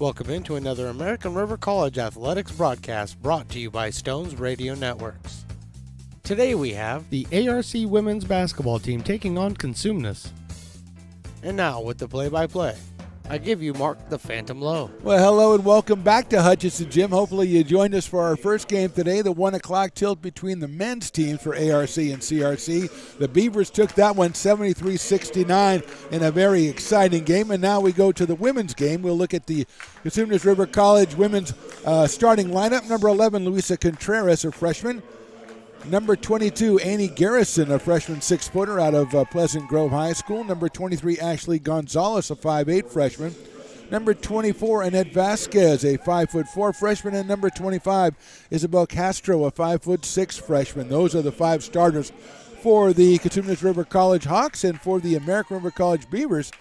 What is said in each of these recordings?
Welcome into another American River College Athletics broadcast brought to you by Stone's Radio Networks. Today we have the ARC women's basketball team taking on Cosumnes. And now with the play-by-play, I give you Mark the Phantom Lowe. Well, hello and welcome back to Hutchinson Gym. Hopefully you joined us for our first game today, the 1 o'clock tilt between the men's teams for ARC and CRC. The Beavers took that one 73-69 in a very exciting game. And now we go to the women's game. We'll look at the Cosumnes River College women's starting lineup. Number 11, Luisa Contreras, a freshman. Number 22, Annie Garrison, a freshman 6-footer out of Pleasant Grove High School. Number 23, Ashley Gonzalez, a 5'8 freshman. Number 24, Annette Vasquez, a 5'4 freshman. And number 25, Isabel Castro, a 5'6 freshman. Those are the five starters for the Cosumnes River College Hawks. And for the American River College Beavers,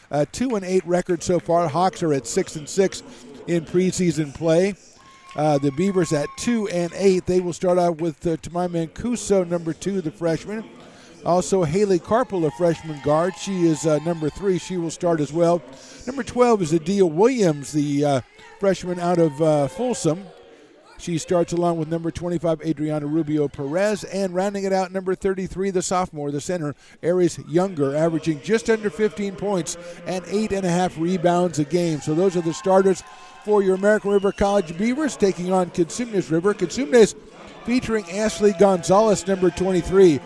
a 2-8 record so far. Hawks are at 6-6 in preseason play. The Beavers at 2-8. They will start out with Tamai Mancuso, number 2, the freshman. Also, Haley Carpel, a freshman guard. She is number 3. She will start as well. Number 12 is Adia Williams, the freshman out of Folsom. She starts along with number 25, Adriana Rubio Perez. And rounding it out, number 33, the sophomore, the center, Aries Younger, averaging just under 15 points and 8.5 rebounds a game. So those are the starters for your American River College Beavers taking on Cosumnes River. Cosumnes featuring Ashley Gonzalez, number 23,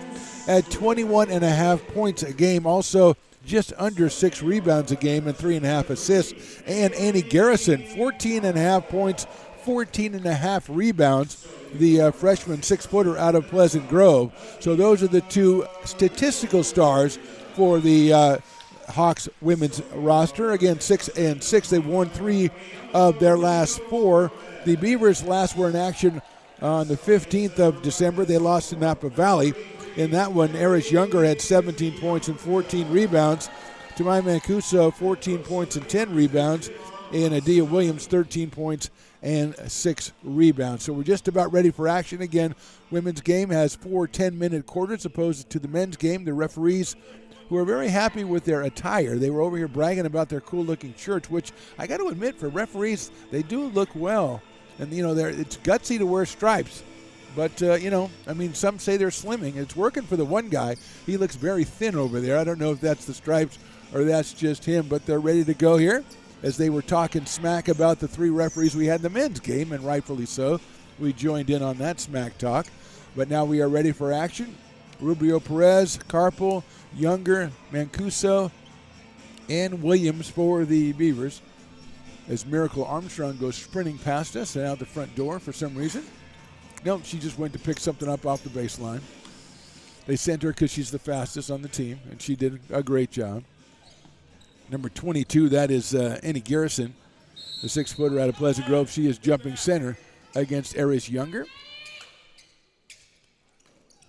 at 21.5 points a game. Also just under 6 rebounds a game and 3.5 assists. And Annie Garrison, 14.5 points, 14.5 rebounds, the freshman 6-footer out of Pleasant Grove. So those are the two statistical stars for the Hawks women's roster. Again, 6-6. They've won 3 of their last 4. The Beavers last were in action on the 15th of December. They lost to Napa Valley. In that one, Aris Younger had 17 points and 14 rebounds. Tamai Mancuso, 14 points and 10 rebounds. And Adia Williams, 13 points and 6 rebounds. So we're just about ready for action. Again, women's game has 4 10-minute quarters opposed to the men's game. The referees, who are very happy with their attire. They were over here bragging about their cool-looking shirts, which I got to admit, for referees, they do look well. And, it's gutsy to wear stripes. But, some say they're slimming. It's working for the one guy. He looks very thin over there. I don't know if that's the stripes or that's just him, but they're ready to go here as they were talking smack about the 3 referees we had in the men's game, and rightfully so. We joined in on that smack talk. But now we are ready for action. Rubio Perez, Carpel, Younger, Mancuso, and Williams for the Beavers as Miracle Armstrong goes sprinting past us and out the front door for some reason. No, she just went to pick something up off the baseline. They sent her because she's the fastest on the team, and she did a great job. Number 22, that is Annie Garrison, the 6-footer out of Pleasant Grove. She is jumping center against Aris Younger.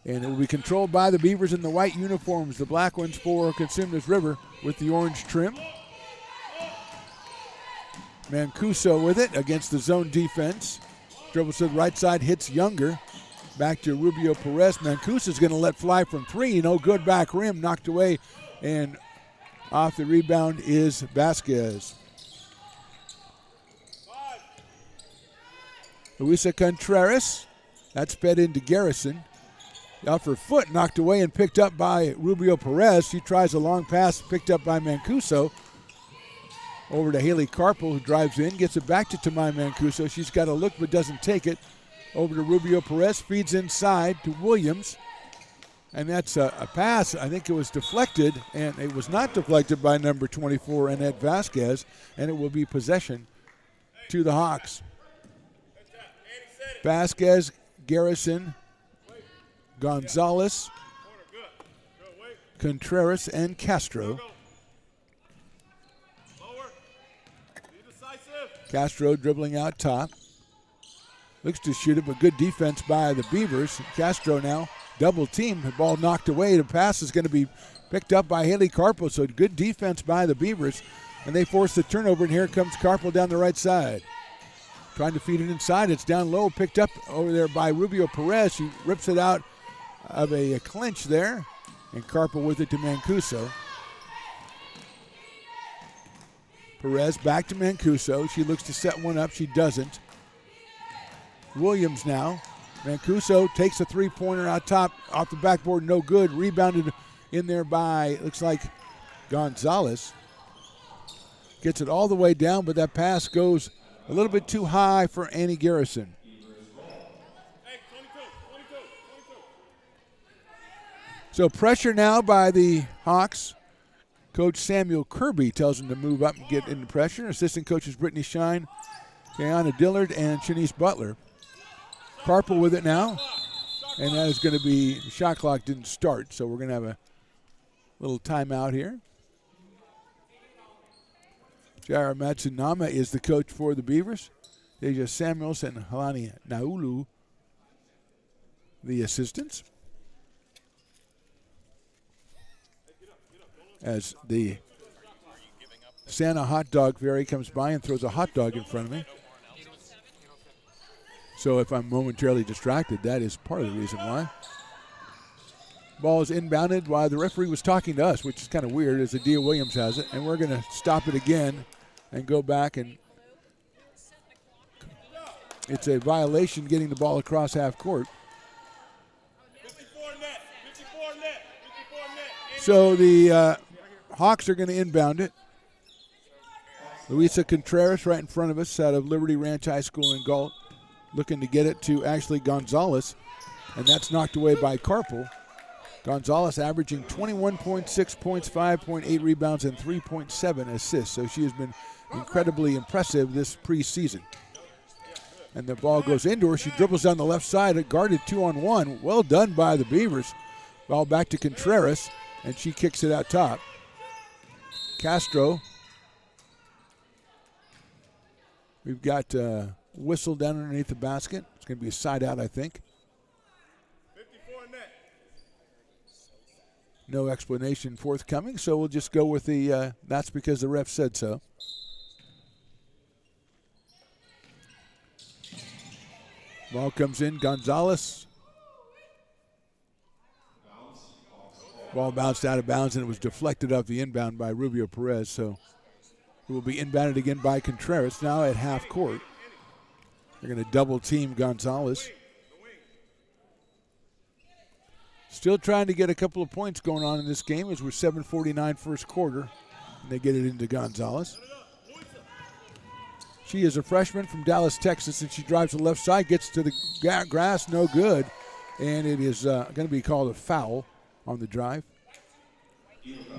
And it will be controlled by the Beavers in the white uniforms, the black ones for Cosumnes River with the orange trim. Mancuso with it against the zone defense. Dribbles to the right side, hits Younger. Back to Rubio Perez. Mancuso's going to let fly from 3. No good, back rim, knocked away. And off the rebound is Vasquez. Luisa Contreras. That's fed into Garrison. Off her foot, knocked away and picked up by Rubio Perez. She tries a long pass, picked up by Mancuso. Over to Haley Carpel, who drives in, gets it back to Tamai Mancuso. She's got a look but doesn't take it. Over to Rubio Perez, feeds inside to Williams. And that's a pass. I think it was deflected, and it was not deflected by number 24, Annette Vasquez, and it will be possession to the Hawks. Vasquez, Garrison, Gonzalez, Contreras, and Castro. Castro dribbling out top. Looks to shoot it, but good defense by the Beavers. Castro now double teamed. The ball knocked away. The pass is going to be picked up by Haley Carpel. So good defense by the Beavers. And they force the turnover, and here comes Carpel down the right side. Trying to feed it inside. It's down low, picked up over there by Rubio Perez. She rips it out of a clinch there. And Carpel with it to Mancuso. Perez back to Mancuso. She looks to set one up. She doesn't. Williams now. Mancuso takes a three-pointer out top, off the backboard, no good. Rebounded in there by, looks like, Gonzalez. Gets it all the way down, but that pass goes a little bit too high for Annie Garrison. So pressure now by the Hawks. Coach Samuel Kirby tells them to move up and get into pressure. Assistant coaches Brittany Shine, Kayana Dillard, and Shanice Butler. Carpel with it now. And that is going to be, the shot clock didn't start, so we're going to have a little timeout here. Jaira Matsunama is the coach for the Beavers. Deja Samuels and Halani Naulu, the assistants. As the Santa hot dog fairy comes by and throws a hot dog in front of me. So if I'm momentarily distracted, that is part of the reason why. Ball is inbounded while the referee was talking to us, which is kind of weird as Adia Williams has it. And we're going to stop it again and go back, and it's a violation getting the ball across half court. So the Hawks are going to inbound it. Luisa Contreras right in front of us out of Liberty Ranch High School in Galt, looking to get it to Ashley Gonzalez, and that's knocked away by Carpel. Gonzalez averaging 21.6 points, 5.8 rebounds, and 3.7 assists. So she has been incredibly impressive this preseason. And the ball goes into her. She dribbles down the left side, guarded 2-on-1. Well done by the Beavers. Ball back to Contreras, and she kicks it out top. Castro. We've got a whistle down underneath the basket. It's going to be a side out, I think. No explanation forthcoming, so we'll just go with the that's because the ref said so. Ball comes in, Gonzalez. Ball bounced out of bounds, and it was deflected off the inbound by Rubio Perez, so it will be inbounded again by Contreras, now at half court. They're going to double team Gonzalez. Still trying to get a couple of points going on in this game as we're 7:49 first quarter, and they get it into Gonzalez. She is a freshman from Dallas, Texas, and she drives the left side, gets to the grass, no good, and it is going to be called a foul on the drive.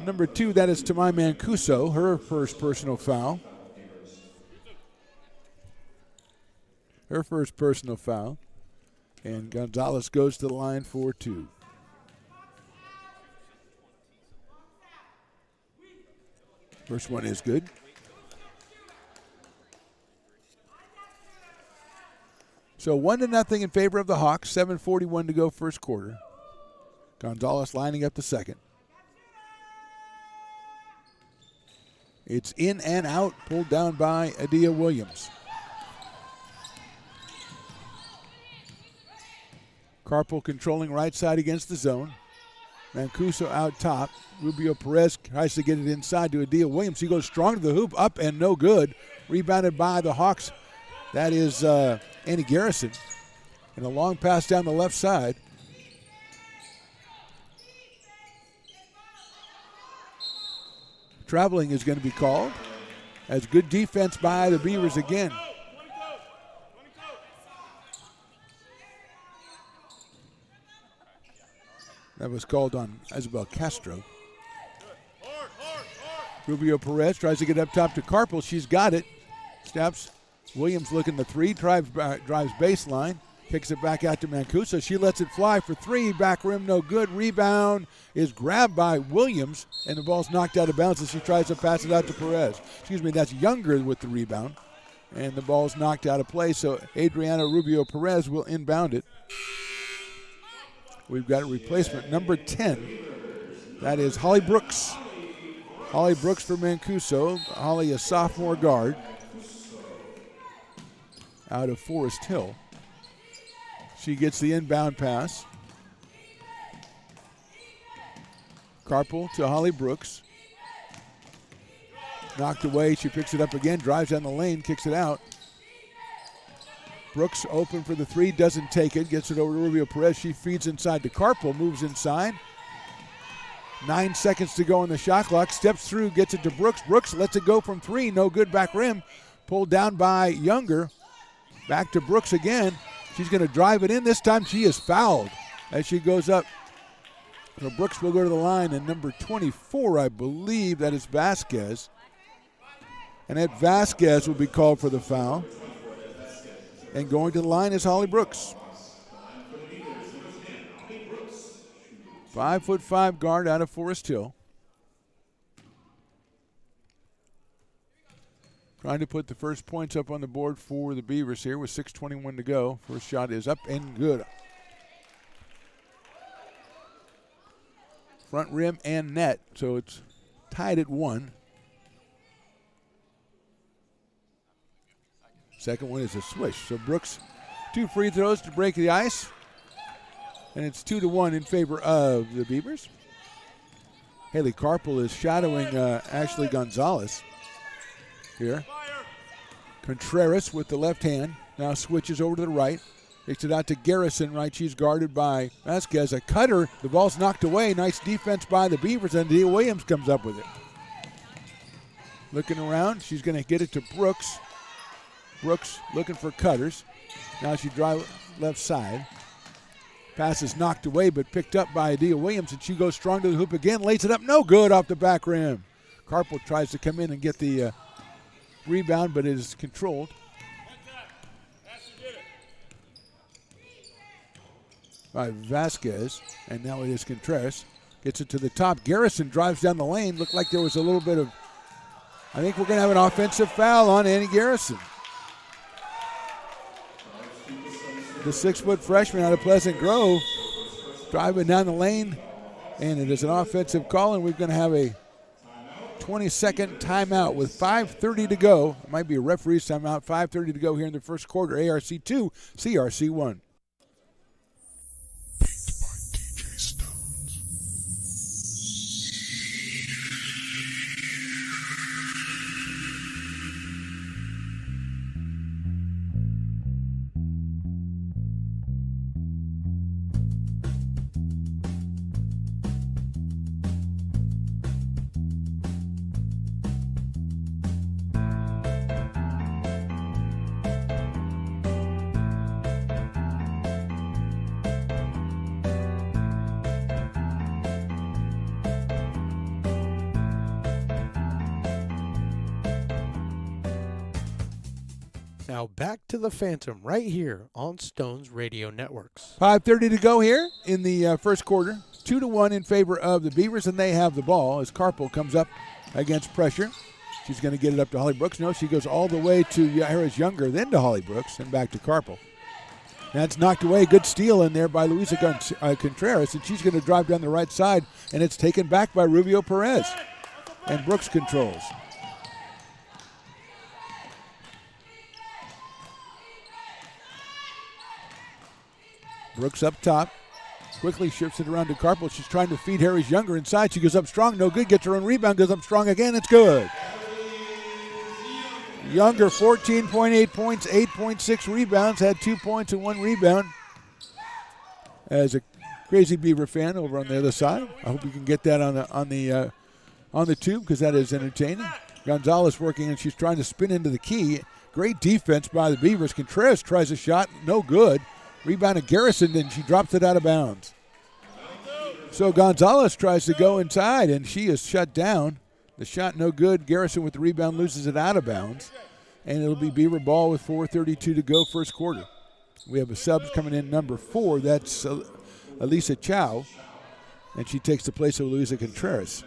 Number 2, that is Tamai Mancuso, her first personal foul. Her first personal foul, and Gonzalez goes to the line for 2. First one is good. So 1-0 in favor of the Hawks. 7:41 to go first quarter. Gonzalez lining up the second. It's in and out, pulled down by Adia Williams. Carpel controlling right side against the zone. Mancuso out top. Rubio Perez tries to get it inside to Adia Williams. He goes strong to the hoop, up and no good. Rebounded by the Hawks. That is Annie Garrison. And a long pass down the left side. Traveling is going to be called. As good defense by the Beavers again. That was called on Isabel Castro. Rubio Perez tries to get up top to Carpel. She's got it. Steps. Williams looking the 3. Drives baseline. Kicks it back out to Mancuso. She lets it fly for 3. Back rim, no good. Rebound is grabbed by Williams, and the ball's knocked out of bounds as she tries to pass it out to Perez. Excuse me, that's Younger with the rebound. And the ball's knocked out of play, so Adriana Rubio Perez will inbound it. We've got a replacement, number 10. That is Holly Brooks. Holly Brooks for Mancuso. Holly, a sophomore guard out of Forest Hill. She gets the inbound pass. Carpel to Holly Brooks. Knocked away. She picks it up again, drives down the lane, kicks it out. Brooks open for the three, doesn't take it, gets it over to Rubio Perez. She feeds inside to Carpel, moves inside. 9 seconds to go on the shot clock. Steps through, gets it to Brooks. Brooks lets it go from three, no good, back rim. Pulled down by Younger. Back to Brooks again. She's going to drive it in. This time she is fouled as she goes up. So Brooks will go to the line, and number 24, I believe, that is Vasquez. And that Vasquez will be called for the foul. And going to the line is Holly Brooks. 5'5" guard out of Forest Hill. Trying to put the first points up on the board for the Beavers here with 6:21 to go. First shot is up and good. Front rim and net, so it's tied at 1. Second one is a swish. So Brooks, 2 free throws to break the ice. And it's 2-1 in favor of the Beavers. Haley Carpel is shadowing Ashley Gonzalez here. Contreras with the left hand. Now switches over to the right. Kicks it out to Garrison, right? She's guarded by Vasquez. A cutter. The ball's knocked away. Nice defense by the Beavers, and Dia Williams comes up with it. Looking around. She's going to get it to Brooks. Brooks looking for cutters. Now she drives left side. Pass is knocked away but picked up by Dia Williams, and she goes strong to the hoop again. Lays it up. No good off the back rim. Carpel tries to come in and get the rebound, but it is controlled. By Vasquez, and now it is Contreras. Gets it to the top. Garrison drives down the lane. Looked like there was a little bit of, I think we're going to have an offensive foul on Annie Garrison. The 6-foot freshman out of Pleasant Grove driving down the lane, and it is an offensive call, and we're going to have a 20-second timeout with 5:30 to go. It might be a referee's timeout. 5:30 to go here in the first quarter. ARC 2, CRC 1. Now back to the Phantom right here on Stones Radio Networks. 5:30 to go here in the first quarter. 2-1 in favor of the Beavers, and they have the ball as Carpel comes up against pressure. She's going to get it up to Holly Brooks. No, she goes all the way to Harris Younger, then to Holly Brooks, and back to Carpel. That's knocked away. Good steal in there by Luisa Contreras, and she's going to drive down the right side, and it's taken back by Rubio Perez. And Brooks controls. Brooks up top. Quickly shifts it around to Carpel. She's trying to feed Harris Younger inside. She goes up strong. No good. Gets her own rebound. Goes up strong again. It's good. Younger, 14.8 points, 8.6 rebounds. Had 2 points and 1 rebound. As a crazy Beaver fan over on the other side, I hope you can get that on the tube because that is entertaining. Gonzalez working, and she's trying to spin into the key. Great defense by the Beavers. Contreras tries a shot. No good. Rebound of Garrison, and she drops it out of bounds. So Gonzalez tries to go inside, and she is shut down. The shot no good. Garrison with the rebound loses it out of bounds. And it'll be Beaver ball with 4:32 to go first quarter. We have a subs coming in, number 4. That's Elisa Chow, and she takes the place of Luisa Contreras.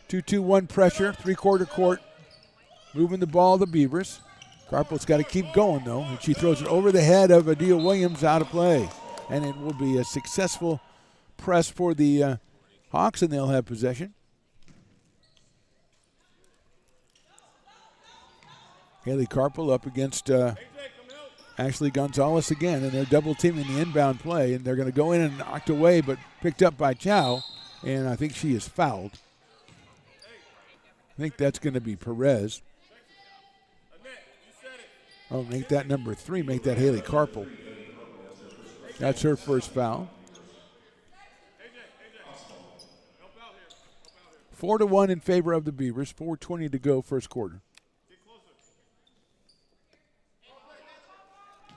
Two-2-1 pressure, three-quarter court. Moving the ball, the Beavers. Carpel's got to keep going, though. And she throws it over the head of Adia Williams, out of play. And it will be a successful press for the Hawks, and they'll have possession. Haley Carpel up against Ashley Gonzalez again, and they're double teaming the inbound play, and they're going to go in and knocked away, but picked up by Chow, and I think she is fouled. I think that's going to be Perez. Oh, make that number 3, make that Haley Carpel. That's her first foul. 4-1 in favor of the Beavers, 4:20 to go first quarter.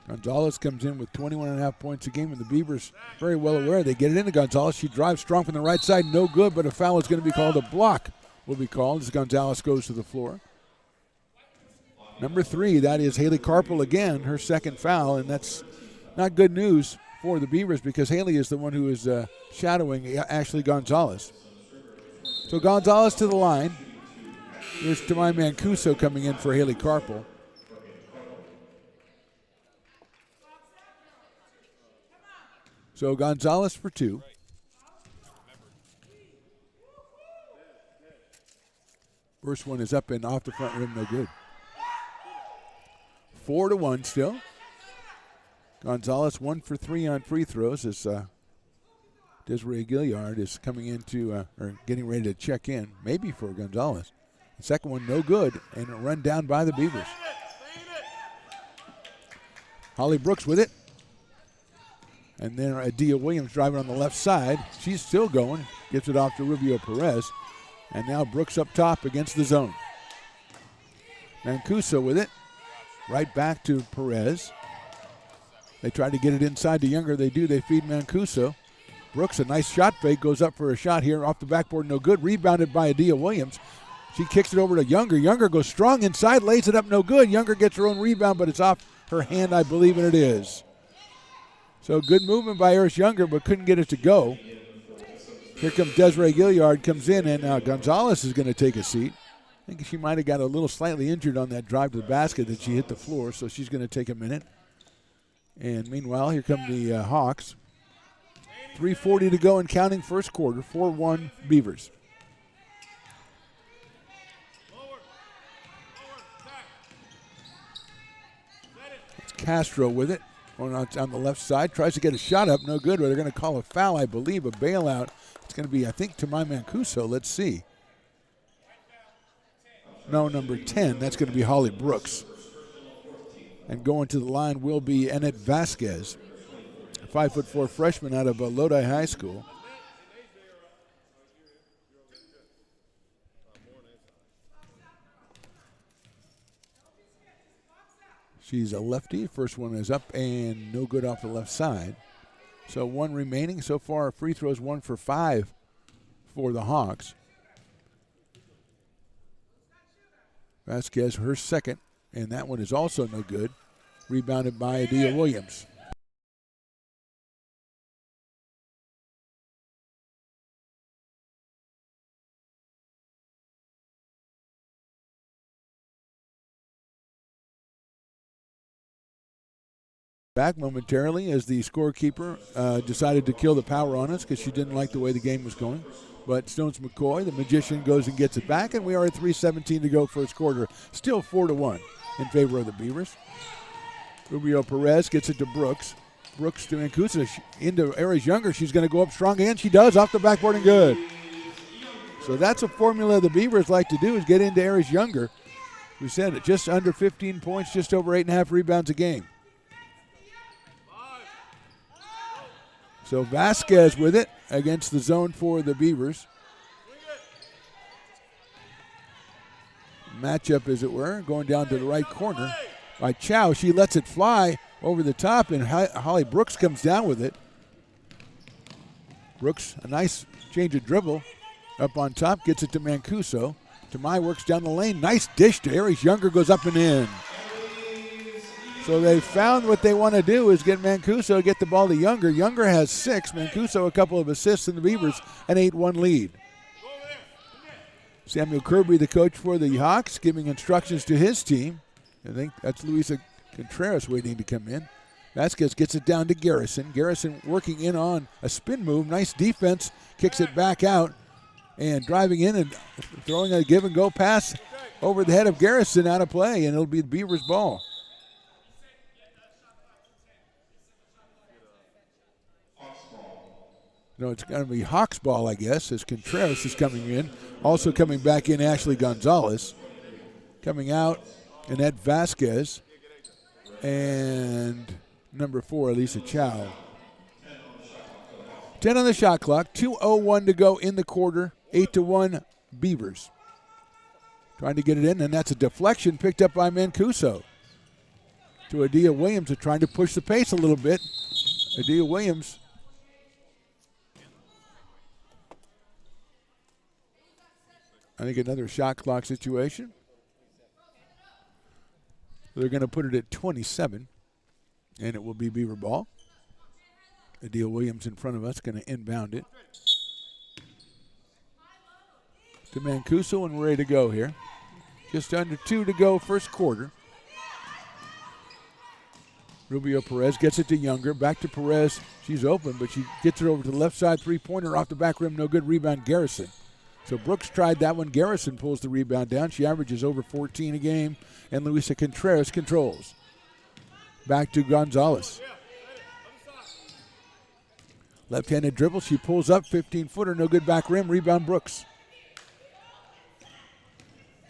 Gonzalez comes in with 21.5 points a game, and the Beavers very well aware. They get it into Gonzalez. She drives strong from the right side, no good, but a foul is going to be called. A block will be called as Gonzalez goes to the floor. Number 3, that is Haley Carpel again, her second foul, and that's not good news for the Beavers because Haley is the one who is shadowing Ashley Gonzalez. So Gonzalez to the line. Here's Tamai Mancuso coming in for Haley Carpel. So Gonzalez for 2. First one is up and off the front rim, no good. 4-1 still. Gonzalez 1 for 3 on free throws as Desiree Gilliard is coming into, or getting ready to check in, maybe for Gonzalez. The second one no good, and a run down by the Beavers. Holly Brooks with it. And then Adia Williams driving on the left side. She's still going. Gets it off to Rubio Perez. And now Brooks up top against the zone. Mancuso with it. Right back to Perez. They try to get it inside to Younger. They do. They feed Mancuso. Brooks, a nice shot fake, goes up for a shot here. Off the backboard, no good. Rebounded by Adia Williams. She kicks it over to Younger. Younger goes strong inside, lays it up, no good. Younger gets her own rebound, but it's off her hand, I believe, and it is. So good movement by Eris Younger, but couldn't get it to go. Here comes Desiree Gilliard, comes in, and now Gonzalez is going to take a seat. I think she might have got a little slightly injured on that drive to the basket that she hit the floor, so she's going to take a minute. And meanwhile, here come the Hawks. 3:40 to go and counting first quarter, 4-1 Beavers. It's Castro with it. On the left side, tries to get a shot up, no good. But they're going to call a foul, I believe, a bailout. It's going to be, I think, Tamai Mancuso. Let's see. No, number 10. That's going to be Holly Brooks. And going to the line will be Annette Vasquez, a 5'4" freshman out of Lodi High School. She's a lefty. First one is up and no good off the left side. So one remaining. So far, free throws 1 for 5 for the Hawks. Vasquez, her second, and that one is also no good. Rebounded by Adia Williams. Back momentarily as the scorekeeper decided to kill the power on us because she didn't like the way the game was going. But Stones McCoy, the magician, goes and gets it back, and we are at 3:17 to go first quarter. Still 4-1 in favor of the Beavers. Rubio Perez gets it to Brooks. Brooks to Mancuso into Eris Younger. She's going to go up strong again. She does, off the backboard and good. So that's a formula the Beavers like to do, is get into Eris Younger. We said it, just under 15 points, just over 8.5 rebounds a game. So Vasquez with it against the zone for the Beavers. Matchup, as it were, going down to the right corner by Chow. She lets it fly over the top, and Holly Brooks comes down with it. Brooks, a nice change of dribble up on top, gets it to Mancuso. Tamai works down the lane. Nice dish to Eris Younger, goes up and in. So they found what they want to do is get Mancuso, get the ball to Younger. Younger has 6. Mancuso a couple of assists, and the Beavers an 8-1 lead. Samuel Kirby, the coach for the Hawks, giving instructions to his team. I think that's Luisa Contreras waiting to come in. Vasquez gets it down to Garrison. Garrison working in on a spin move. Nice defense. Kicks it back out. And driving in and throwing a give-and-go pass over the head of Garrison, out of play, and it'll be the Beavers' ball. No, it's going to be Hawks ball, I guess, as Contreras is coming in. Also coming back in, Ashley Gonzalez. Coming out, Annette Vasquez. And number 4, Elisa Chow. 10 on the shot clock. 2:01 to go in the quarter. 8-1 Beavers. Trying to get it in, and that's a deflection picked up by Mancuso. To Adia Williams, are trying to push the pace a little bit. Adia Williams. I think another shot clock situation. They're going to put it at 27, and it will be Beaver ball. Adia Williams in front of us, going to inbound it to Mancuso, and we're ready to go here. Just under 2 to go, first quarter. Rubio Perez gets it to Younger. Back to Perez. She's open, but she gets it over to the left side. Three-pointer off the back rim. No good. Rebound, Garrison. So Brooks tried that one. Garrison pulls the rebound down. She averages over 14 a game, and Luisa Contreras controls. Back to Gonzalez. Left-handed dribble. She pulls up. 15-footer. No good back rim. Rebound, Brooks.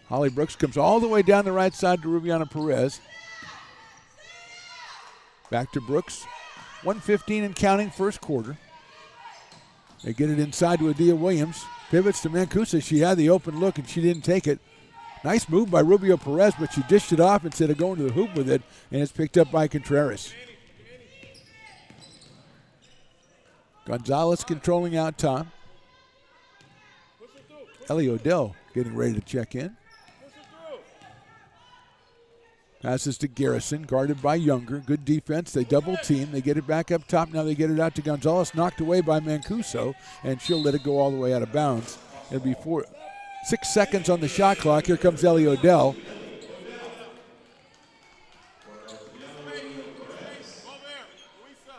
Holly Brooks comes all the way down the right side to Rubiana Perez. Back to Brooks. 1:15 and counting, first quarter. They get it inside to Adia Williams. Pivots to Mancuso. She had the open look and she didn't take it. Nice move by Rubio Perez, but she dished it off instead of going to the hoop with it, and it's picked up by Contreras. Gonzalez controlling out top. Ellie Odell getting ready to check in. Passes to Garrison, guarded by Younger. Good defense. They double team. They get it back up top. Now they get it out to Gonzalez. Knocked away by Mancuso, and she'll let it go all the way out of bounds. It'll be 6 seconds on the shot clock. Here comes Ellie Odell.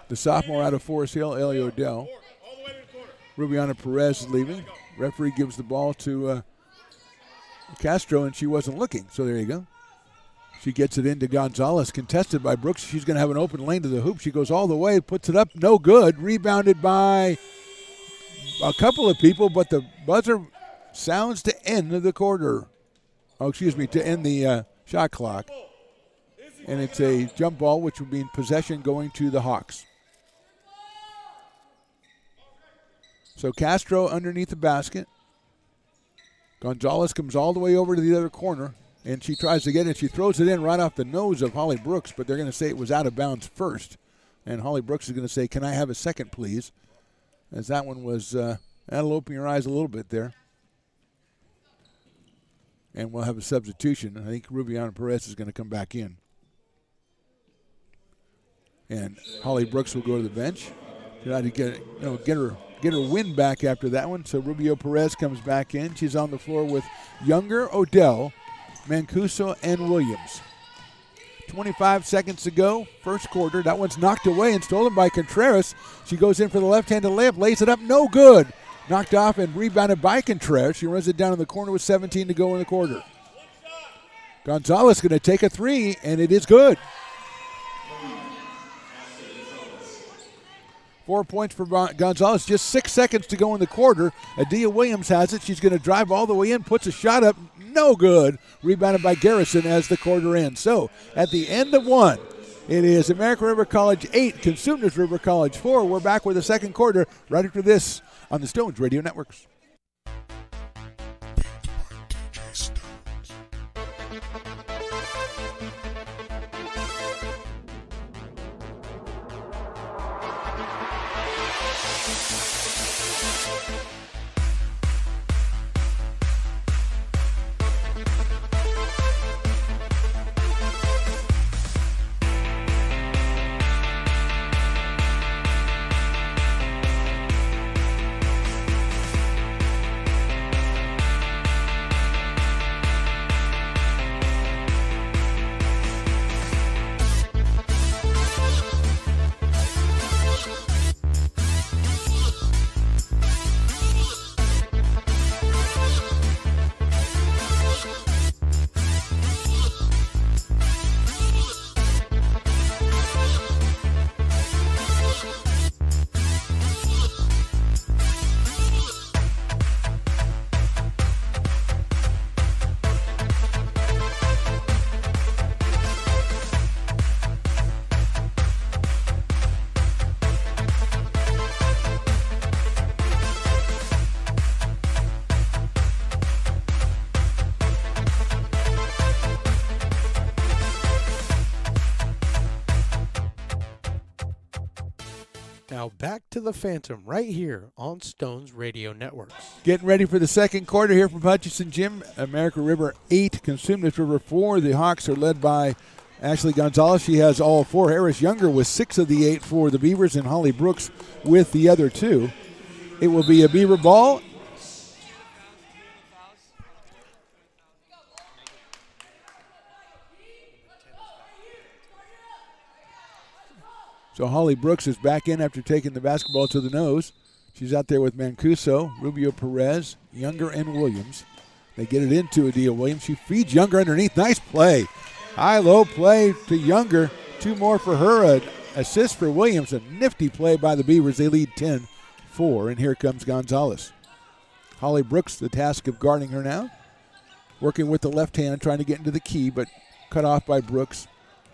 The sophomore out of Forest Hill, Ellie Odell. Rubiana Perez is leaving. Referee gives the ball to Castro, and she wasn't looking. So there you go. She gets it into Gonzalez, contested by Brooks. She's going to have an open lane to the hoop. She goes all the way, puts it up, no good. Rebounded by a couple of people, but the buzzer sounds to end the quarter. Oh, excuse me, to end the shot clock. And it's a jump ball, which will be in possession going to the Hawks. So Castro underneath the basket. Gonzalez comes all the way over to the other corner. And she tries to get it. She throws it in right off the nose of Holly Brooks, but they're going to say it was out of bounds first. And Holly Brooks is going to say, "Can I have a second, please?" As that one was, that'll open your eyes a little bit there. And we'll have a substitution. I think Rubiana Perez is going to come back in. And Holly Brooks will go to the bench. Try to get her win back after that one. So Rubio Perez comes back in. She's on the floor with Younger, Odell, Mancuso, and Williams. 25 seconds to go, first quarter. That one's knocked away and stolen by Contreras. She goes in for the left-handed layup, lays it up, no good. Knocked off and rebounded by Contreras. She runs it down in the corner with 17 to go in the quarter. Gonzalez going to take a three, and it is good. 4 points for Gonzalez. Just 6 seconds to go in the quarter. Adia Williams has it. She's going to drive all the way in, puts a shot up. No good. Rebounded by Garrison as the quarter ends. So at the end of one, it is American River College 8, Cosumnes River College 4. We're back with the second quarter right after this on the Stones Radio Networks. Now back to the Phantom right here on Stones Radio Networks. Getting ready for the second quarter here from Hutchinson Gym. America River 8, Cosumnes River 4. The Hawks are led by Ashley Gonzalez. She has all 4. Harris Younger with 6 of the 8 for the Beavers, and Holly Brooks with the other 2. It will be a Beaver ball. So Holly Brooks is back in after taking the basketball to the nose. She's out there with Mancuso, Rubio Perez, Younger, and Williams. They get it into Adia Williams. She feeds Younger underneath. Nice play. High-low play to Younger. 2 more for her. An assist for Williams. A nifty play by the Beavers. They lead 10-4, and here comes Gonzalez. Holly Brooks, the task of guarding her now. Working with the left hand, trying to get into the key, but cut off by Brooks.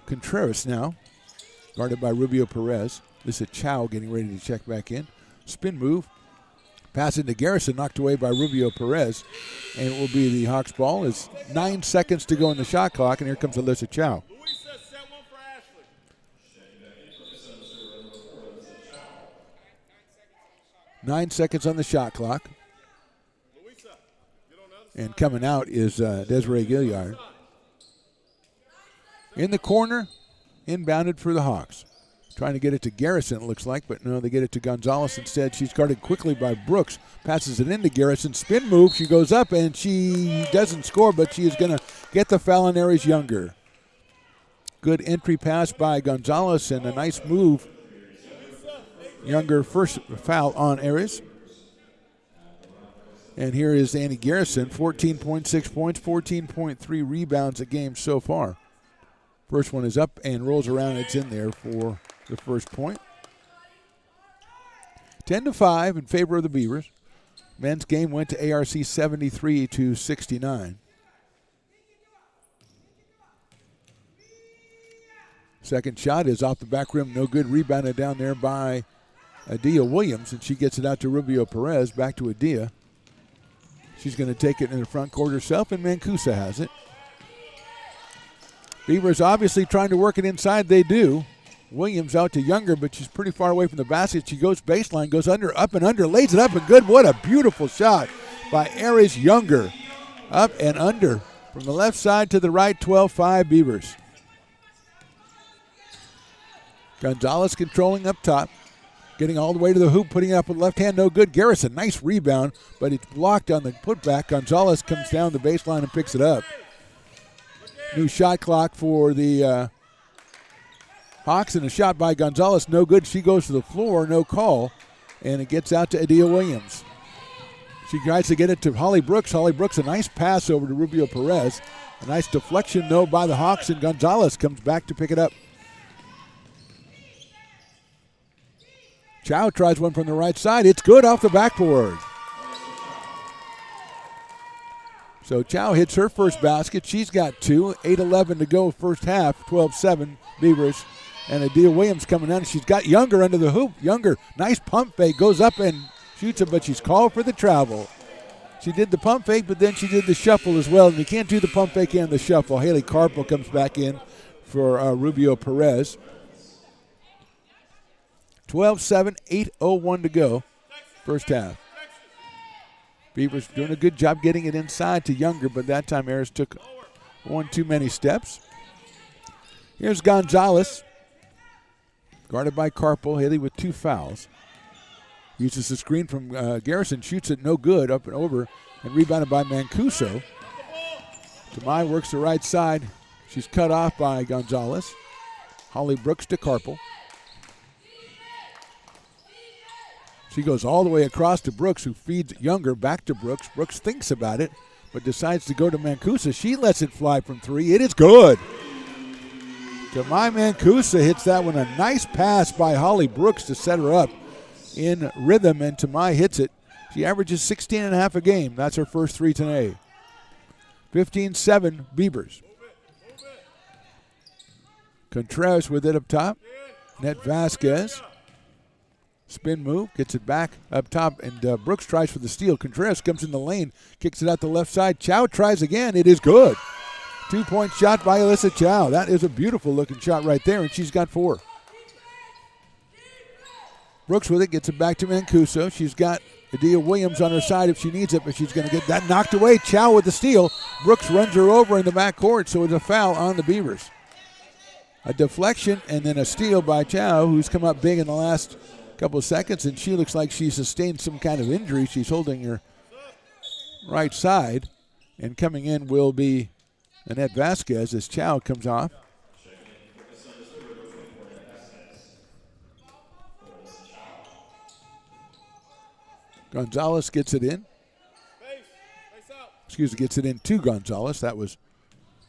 Contreras now, guarded by Rubio Perez. Lisa Chow getting ready to check back in. Spin move. Pass into Garrison, knocked away by Rubio Perez. And it will be the Hawks ball. It's 9 seconds to go in the shot clock, and here comes Alyssa Chow. 9 seconds on the shot clock. And coming out is Desiree Gilliard. In the corner, inbounded for the Hawks. Trying to get it to Garrison, it looks like, but no, they get it to Gonzalez instead. She's guarded quickly by Brooks. Passes it into Garrison. Spin move. She goes up, and she doesn't score, but she is going to get the foul on Aries Younger. Good entry pass by Gonzalez, and a nice move. Younger first foul on Aries. And here is Annie Garrison, 14.6 points, 14.3 rebounds a game so far. First one is up and rolls around. It's in there for the first point. 10-5 in favor of the Beavers. Men's game went to ARC 73-69. Second shot is off the back rim. No good. Rebounded down there by Adia Williams, and she gets it out to Rubio Perez. Back to Adia. She's going to take it in the front court herself, and Mancuso has it. Beavers obviously trying to work it inside. They do. Williams out to Younger, but she's pretty far away from the basket. She goes baseline, goes under, up and under, lays it up and good. What a beautiful shot by Aries Younger. Up and under from the left side to the right, 12-5 Beavers. Gonzalez controlling up top. Getting all the way to the hoop, putting it up with left hand, no good. Garrison, nice rebound, but it's blocked on the putback. Gonzalez comes down the baseline and picks it up. New shot clock for the Hawks, and a shot by Gonzalez, no good. She goes to the floor, no call, and it gets out to Adia Williams. She tries to get it to Holly Brooks. Holly Brooks, a nice pass over to Rubio Perez. A nice deflection, though, by the Hawks, and Gonzalez comes back to pick it up. Chow tries one from the right side. It's good off the backboard. So Chow hits her first basket. She's got 2. 8:11 to go first half. 12-7 Beavers. And Adia Williams coming down. She's got Younger under the hoop. Younger, nice pump fake. Goes up and shoots it, but she's called for the travel. She did the pump fake, but then she did the shuffle as well. And you can't do the pump fake and the shuffle. Haley Carpel comes back in for Rubio Perez. 12-7, 8:01 to go, first half. Beavers doing a good job getting it inside to Younger, but that time Aries took one too many steps. Here's Gonzalez, guarded by Carpel. Haley with 2 fouls. Uses the screen from Garrison, shoots it no good, up and over, and rebounded by Mancuso. Tamai works the right side. She's cut off by Gonzalez. Holly Brooks to Carpel. She goes all the way across to Brooks, who feeds Younger back to Brooks. Brooks thinks about it, but decides to go to Mancuso. She lets it fly from 3. It is good. Tamai Mancuso hits that one. A nice pass by Holly Brooks to set her up in rhythm, and Tamai hits it. She averages 16.5 a game. That's her first 3 today. 15-7 Beavers. Contreras with it up top. Net Vasquez. Spin move, gets it back up top, and Brooks tries for the steal. Contreras comes in the lane, kicks it out the left side. Chow tries again. It is good. 2-point shot by Alyssa Chow. That is a beautiful looking shot right there, and she's got 4. Brooks with it, gets it back to Mancuso. She's got Adia Williams on her side if she needs it, but she's going to get that knocked away. Chow with the steal. Brooks runs her over in the backcourt, so it's a foul on the Beavers. A deflection and then a steal by Chow, who's come up big in the last couple of seconds, and she looks like she sustained some kind of injury. She's holding her right side, and coming in will be Annette Vasquez as Chow comes off. Gonzalez gets it in. Gets it in to Gonzalez. That was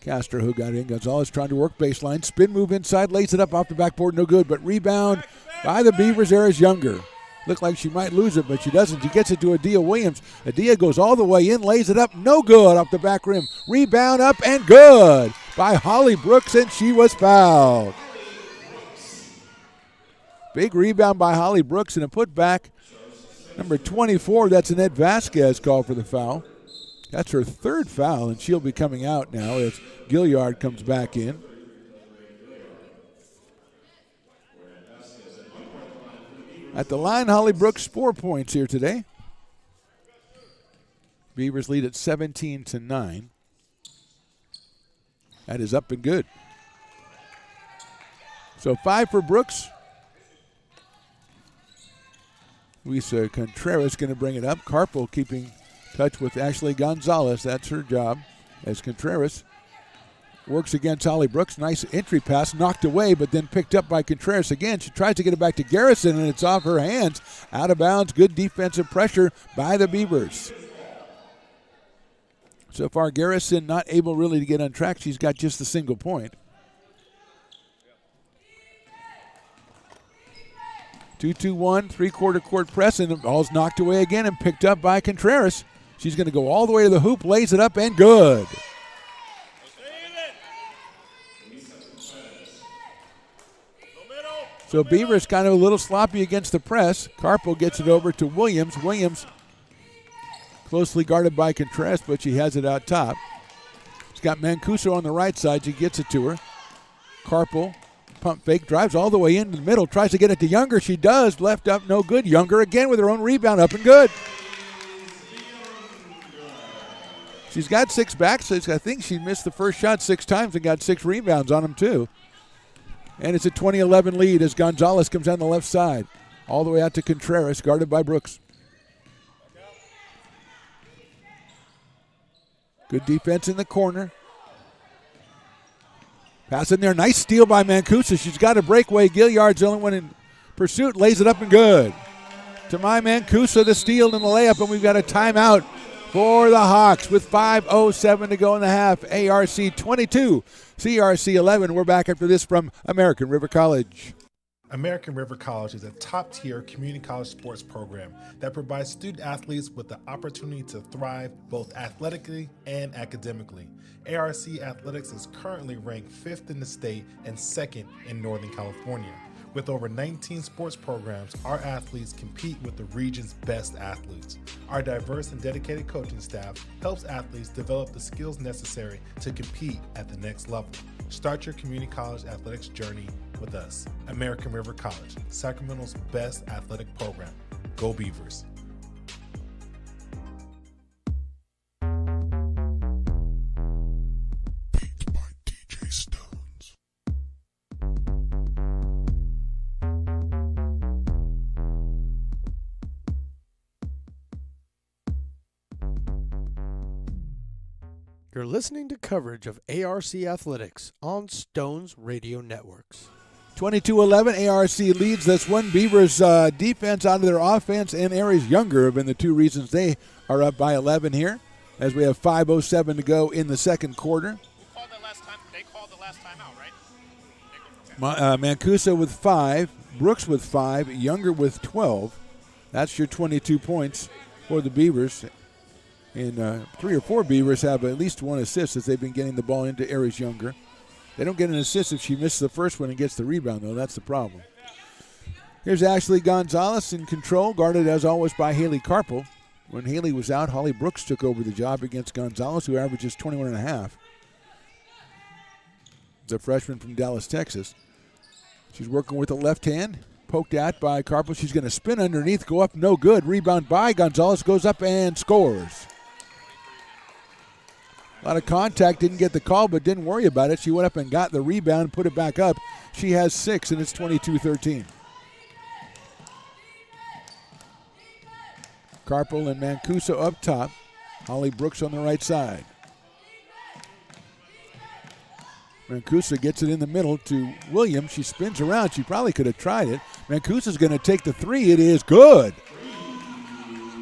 Castro who got in. Gonzalez trying to work baseline. Spin move inside, lays it up off the backboard, no good. But rebound by the Beavers there is Younger. Looked like she might lose it, but she doesn't. She gets it to Adia Williams. Adia goes all the way in, lays it up, no good off the back rim. Rebound up and good by Holly Brooks, and she was fouled. Big rebound by Holly Brooks and a putback. Number 24, that's Annette Vasquez called for the foul. That's her third foul, and she'll be coming out now as Gilliard comes back in. At the line, Holly Brooks 4 points here today. Beavers lead at 17-9. That is up and good. So 5 for Brooks. Luisa Contreras going to bring it up. Carpel keeping touch with Ashley Gonzalez. That's her job as Contreras works against Holly Brooks. Nice entry pass, knocked away, but then picked up by Contreras again. She tries to get it back to Garrison, and it's off her hands. Out of bounds. Good defensive pressure by the Beavers. So far, Garrison not able really to get on track. She's got just a single point. 2-2-1, three-quarter court press, and the ball's knocked away again and picked up by Contreras. She's going to go all the way to the hoop, lays it up, and good. So Beavers kind of a little sloppy against the press. Carpel gets it over to Williams. Williams closely guarded by Contreras, but she has it out top. She's got Mancuso on the right side. She gets it to her. Carpel, pump fake, drives all the way into the middle, tries to get it to Younger. She does. Left up, no good. Younger again with her own rebound, up and good. She's got 6 backs. I think she missed the first shot 6 times and got 6 rebounds on them too. And it's a 20-11 lead as Gonzalez comes down the left side. All the way out to Contreras, guarded by Brooks. Good defense in the corner. Pass in there. Nice steal by Mancuso. She's got a breakaway. Gilliard's the only one in pursuit. Lays it up and good. Tamai Mancuso the steal and the layup, and we've got a timeout for the Hawks with 5:07 to go in the half. ARC 22, CRC 11. We're back after this from American River College. American River College is a top-tier community college sports program that provides student athletes with the opportunity to thrive both athletically and academically. ARC Athletics is currently ranked 5th in the state and 2nd in Northern California. With over 19 sports programs, our athletes compete with the region's best athletes. Our diverse and dedicated coaching staff helps athletes develop the skills necessary to compete at the next level. Start your community college athletics journey with us. American River College, Sacramento's best athletic program. Go Beavers. Beat by DJ Stones. You're listening to coverage of ARC Athletics on Stones Radio Networks. 22-11, ARC leads this one. Beavers defense out of their offense and Aries Younger have been the 2 reasons they are up by 11 here as we have 5:07 to go in the second quarter. They called the last time out, right? Mancuso with 5, Brooks with 5, Younger with 12. That's your 22 points for the Beavers. And 3 or 4 Beavers have at least 1 assist as they've been getting the ball into Aries Younger. They don't get an assist if she misses the first one and gets the rebound, though. That's the problem. Here's Ashley Gonzalez in control, guarded as always by Haley Carpel. When Haley was out, Holly Brooks took over the job against Gonzalez, who averages 21.5. The freshman from Dallas, Texas. She's working with the left hand. poked at by Carpel. She's going to spin underneath, go up, no good. Rebound by Gonzalez, goes up and scores. A lot of contact, didn't get the call, but didn't worry about it. She went up and got the rebound, put it back up. She has 6, and it's 22-13. Carpel and Mancuso up top. Holly Brooks on the right side. Mancuso gets it in the middle to Williams. She spins around. She probably could have tried it. Mancuso's going to take the three. It is good.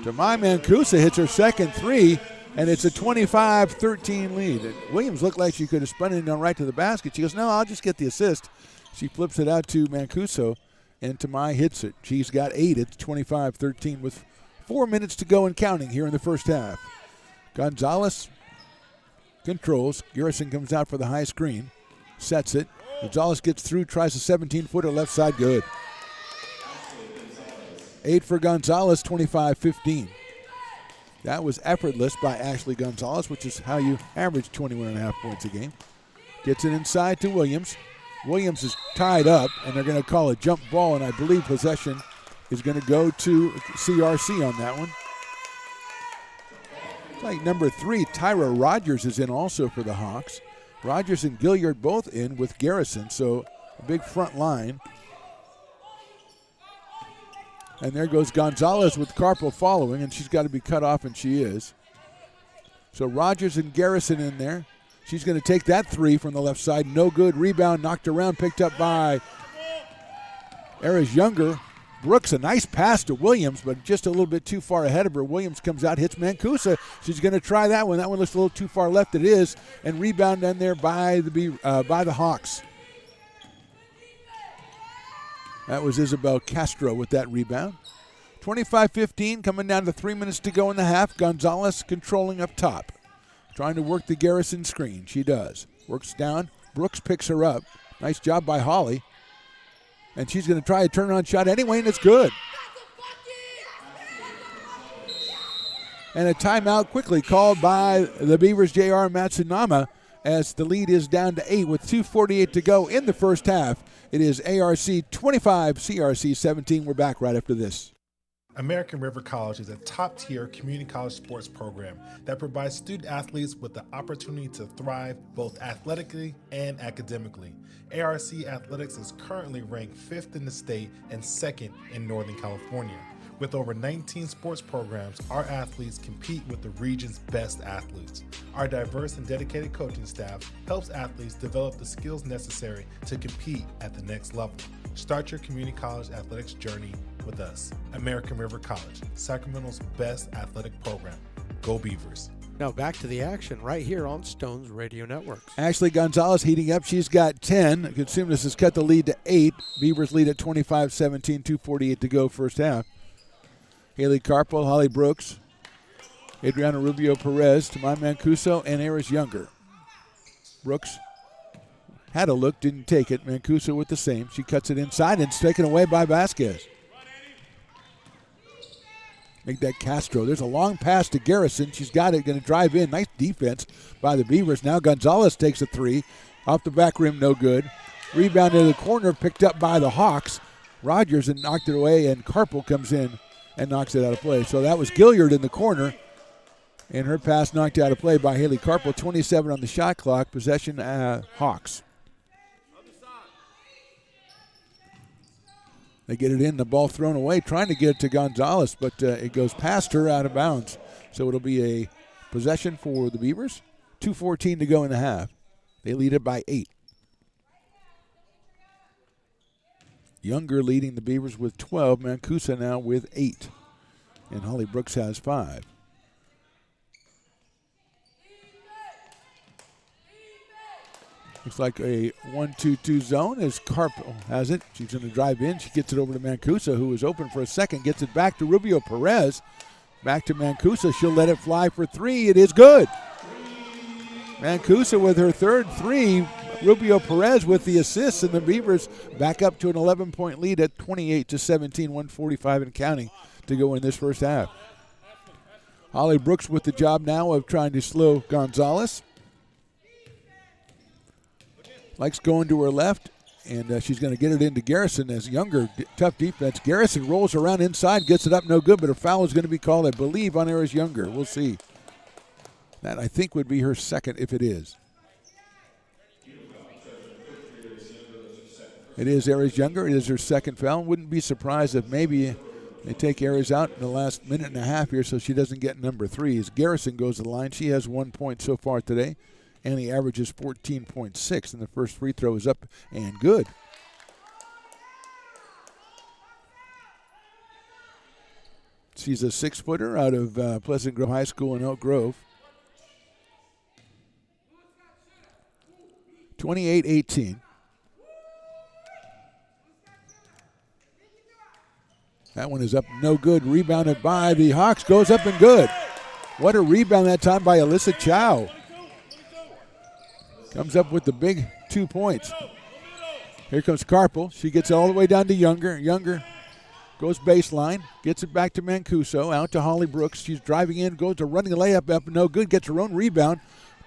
Tamai Mancuso hits her second three, and it's a 25-13 lead. And Williams looked like she could have spun it on right to the basket. She goes, no, I'll just get the assist. She flips it out to Mancuso, and Tamai hits it. She's got 8. It's 25-13 with 4 minutes to go and counting here in the first half. Gonzalez controls. Garrison comes out for the high screen. Sets it. Gonzalez gets through, tries a 17-footer left side, good. 8 for Gonzalez, 25-15. That was effortless by Ashley Gonzalez, which is how you average 21.5 points a game. Gets it inside to Williams. Williams is tied up, and they're going to call a jump ball, and I believe possession is going to go to CRC on that one. It's like number 3, Tyra Rogers is in also for the Hawks. Rogers and Gilliard both in with Garrison, so a big front line. And there goes Gonzalez with Carpel following, and she's got to be cut off, and she is. So Rogers and Garrison in there. She's going to take that three from the left side. No good. Rebound knocked around, picked up by Eris Younger. Brooks, a nice pass to Williams, but just a little bit too far ahead of her. Williams comes out, hits Mancuso. She's going to try that one. That one looks a little too far left. It is. And rebound in there by the Hawks. That was Isabel Castro with that rebound. 25-15, coming down to 3 minutes to go in the half. Gonzalez controlling up top. Trying to work the Garrison screen. She does. Works down. Brooks picks her up. Nice job by Holly. And she's going to try a turn-on shot anyway, and it's good. And a timeout quickly called by the Beavers' J.R. Matsunama as the lead is down to 8 with 2:48 to go in the first half. It is ARC 25, CRC 17. We're back right after this. American River College is a top-tier community college sports program that provides student athletes with the opportunity to thrive both athletically and academically. ARC Athletics is currently ranked 5th in the state and 2nd in Northern California. With over 19 sports programs, our athletes compete with the region's best athletes. Our diverse and dedicated coaching staff helps athletes develop the skills necessary to compete at the next level. Start your community college athletics journey with us. American River College, Sacramento's best athletic program. Go Beavers. Now back to the action right here on Stones Radio Networks. Ashley Gonzalez heating up. She's got 10. Cosumnes has cut the lead to 8. Beavers lead at 25-17, 2:48 to go first half. Haley Carpel, Holly Brooks, Adriana Rubio Perez, Tamai Mancuso, and Eris Younger. Brooks had a look, didn't take it. Mancuso with the same. She cuts it inside and it's taken away by Vasquez. Make that Castro. There's a long pass to Garrison. She's got it, going to drive in. Nice defense by the Beavers. Now Gonzalez takes a three. Off the back rim, no good. Rebound to the corner, picked up by the Hawks. Rogers and knocked it away, and Carpel comes in and knocks it out of play. So that was Gilliard in the corner, and her pass knocked out of play by Haley Carpel. 27 on the shot clock. Possession, Hawks. They get it in, the ball thrown away, trying to get it to Gonzalez, but it goes past her out of bounds. So it'll be a possession for the Beavers. 2:14 to go in the half. They lead it by 8. Younger leading the Beavers with 12. Mancuso now with 8. And Holly Brooks has 5. Looks like a 1-2-2 zone as Carpel has it. She's going to drive in. She gets it over to Mancuso, who is open for a second. Gets it back to Rubio Perez. Back to Mancuso. She'll let it fly for 3. It is good. Mancuso with her third 3. Rubio Perez with the assists, and the Beavers back up to an 11-point lead at 28-17, 1:45 and counting to go in this first half. Holly Brooks with the job now of trying to slow Gonzalez. Likes going to her left, And she's going to get it into Garrison as Younger, tough defense. Garrison rolls around inside, gets it up, no good, but a foul is going to be called, I believe, on Aries Younger. We'll see. That, I think, would be her second if it is. It is Aries Younger. It is her second foul. Wouldn't be surprised if maybe they take Aries out in the last minute and a half here so she doesn't get number 3. As Garrison goes to the line, she has 1 point so far today. And the average is 14.6, and the first free throw is up and good. She's a 6-footer out of Pleasant Grove High School in Oak Grove. 28-18. That one is up, no good. Rebounded by the Hawks, goes up and good. What a rebound that time by Alyssa Chow. Comes up with the big 2 points. Here comes Carpel. She gets it all the way down to Younger. Younger goes baseline, gets it back to Mancuso, out to Holly Brooks. She's driving in, goes to running a layup up, no good, gets her own rebound.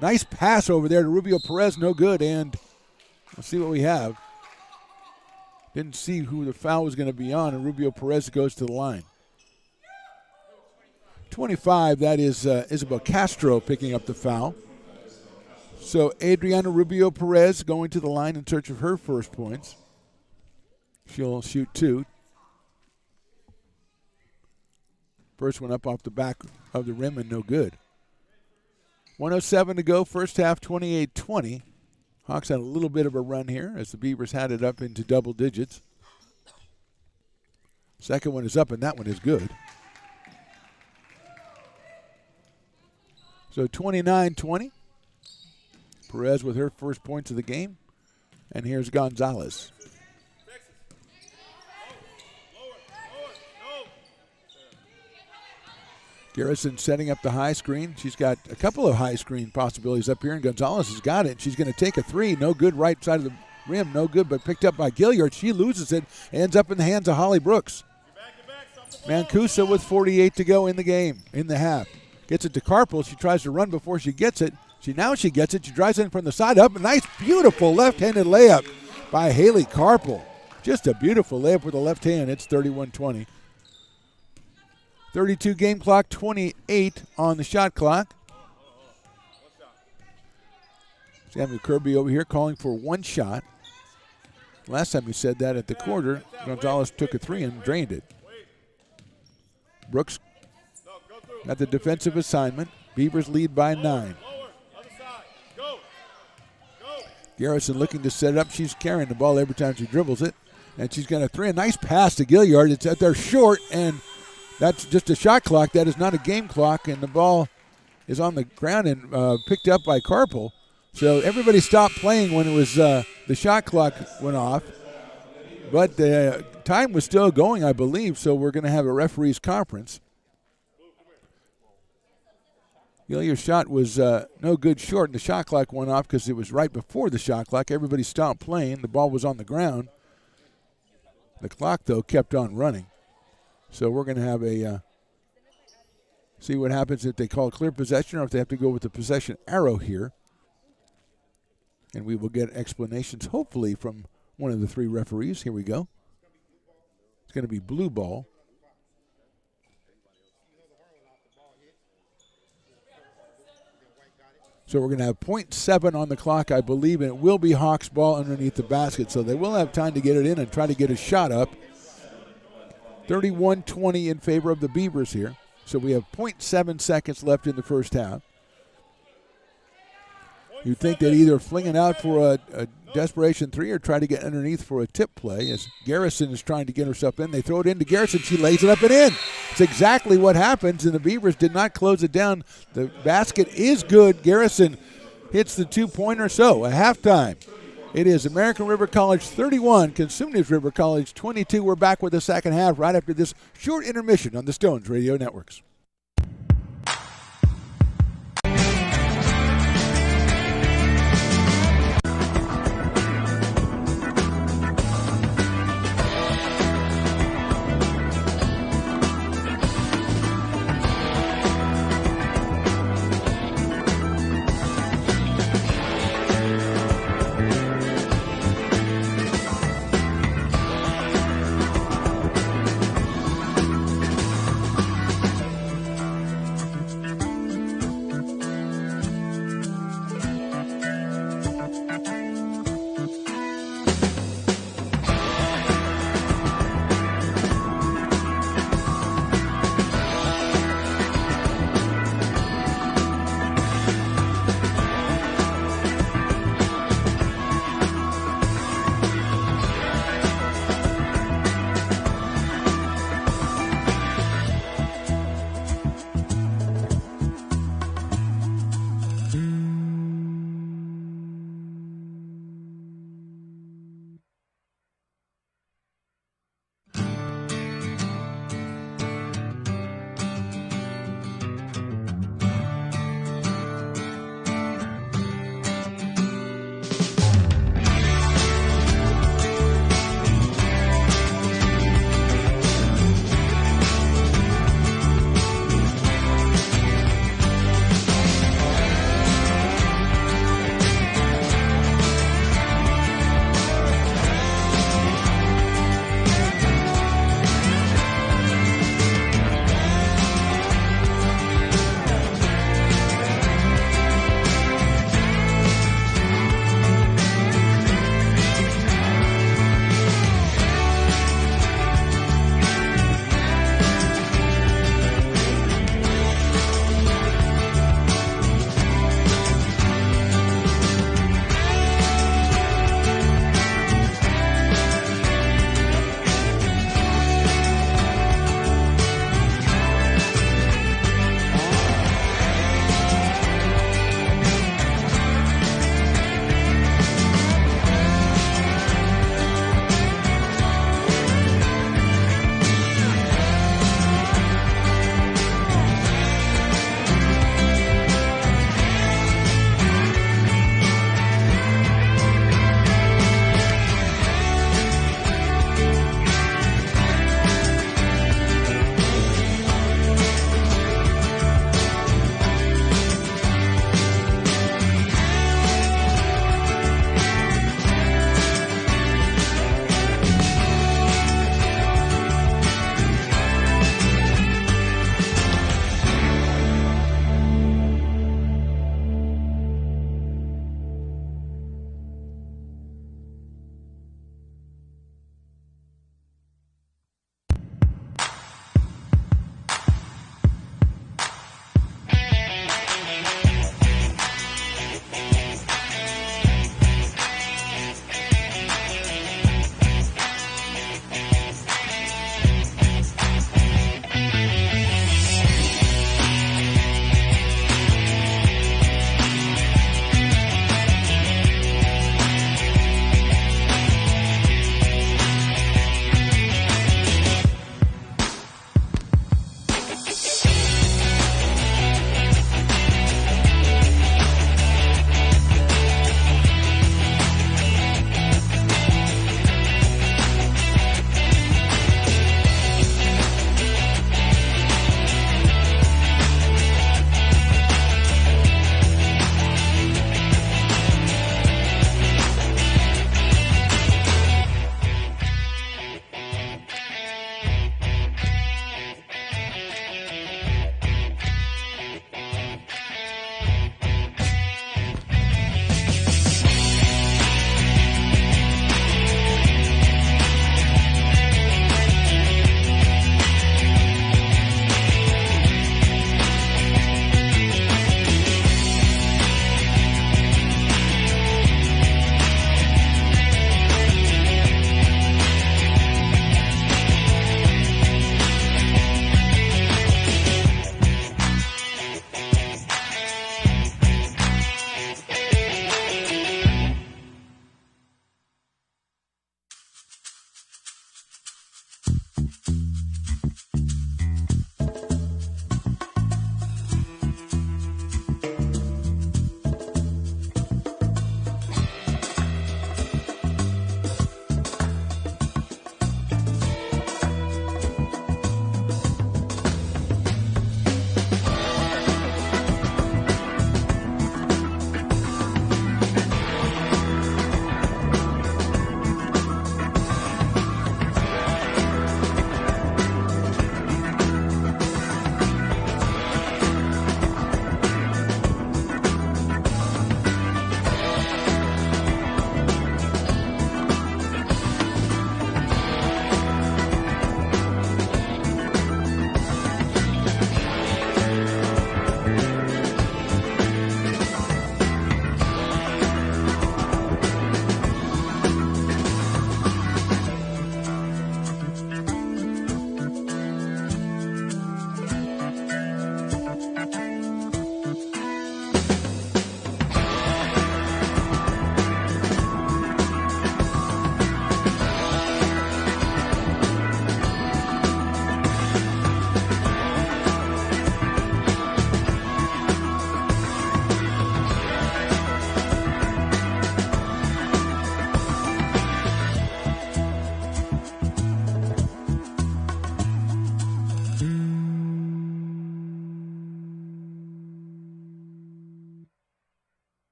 Nice pass over there to Rubio Perez, no good, and we'll see what we have. Didn't see who the foul was going to be on, and Rubio Perez goes to the line. 25, that is Isabel Castro picking up the foul. So Adriana Rubio Perez going to the line in search of her first points. She'll shoot 2. First one up off the back of the rim and no good. 1:07 to go, first half 28-20. Hawks had a little bit of a run here as the Beavers had it up into double digits. Second one is up and that one is good. So 29-20. Perez with her first points of the game. And here's Gonzalez. Garrison setting up the high screen. She's got a couple of high screen possibilities up here, and Gonzalez has got it. She's going to take a 3. No good, right side of the rim. No good, but picked up by Gilliard. She loses it. Ends up in the hands of Holly Brooks. Mancuso with 48 to go in the game, in the half. Gets it to Carpel. She tries to run before she gets it. Now she gets it. She drives in from the side up. A nice, beautiful left-handed layup by Haley Carpel. Just a beautiful layup with the left hand. It's 31-20. 32 game clock, 28 on the shot clock. Samuel Kirby over here calling for 1 shot. Last time he said that at the quarter, Gonzalez took a 3 and drained it. Brooks got the defensive assignment. Beavers lead by 9. Garrison looking to set it up. She's carrying the ball every time she dribbles it. And she's got a 3. A nice pass to Gilliard. It's at there short, and that's just a shot clock. That is not a game clock, and the ball is on the ground and picked up by Carpel. So everybody stopped playing when it was the shot clock went off. But the time was still going, I believe, so we're going to have a referees conference. Gilliard's shot was no good short, and the shot clock went off because it was right before the shot clock. Everybody stopped playing. The ball was on the ground. The clock, though, kept on running. So we're going to have a see what happens if they call clear possession or if they have to go with the possession arrow here. And we will get explanations, hopefully, from one of the 3 referees. Here we go. It's going to be blue ball. So we're going to have 0.7 on the clock, I believe, and it will be Hawks ball underneath the basket. So they will have time to get it in and try to get a shot up. 31-20 in favor of the Beavers here. So we have 0.7 seconds left in the first half. You'd think they'd either fling it out for a desperation 3 or try to get underneath for a tip play. As Garrison is trying to get herself in, they throw it into Garrison. She lays it up and in. It's exactly what happens, and the Beavers did not close it down. The basket is good. Garrison hits the 2-pointer. So at halftime, it is American River College 31, Cosumnes River College 22. We're back with the second half right after this short intermission on the Stones Radio Networks.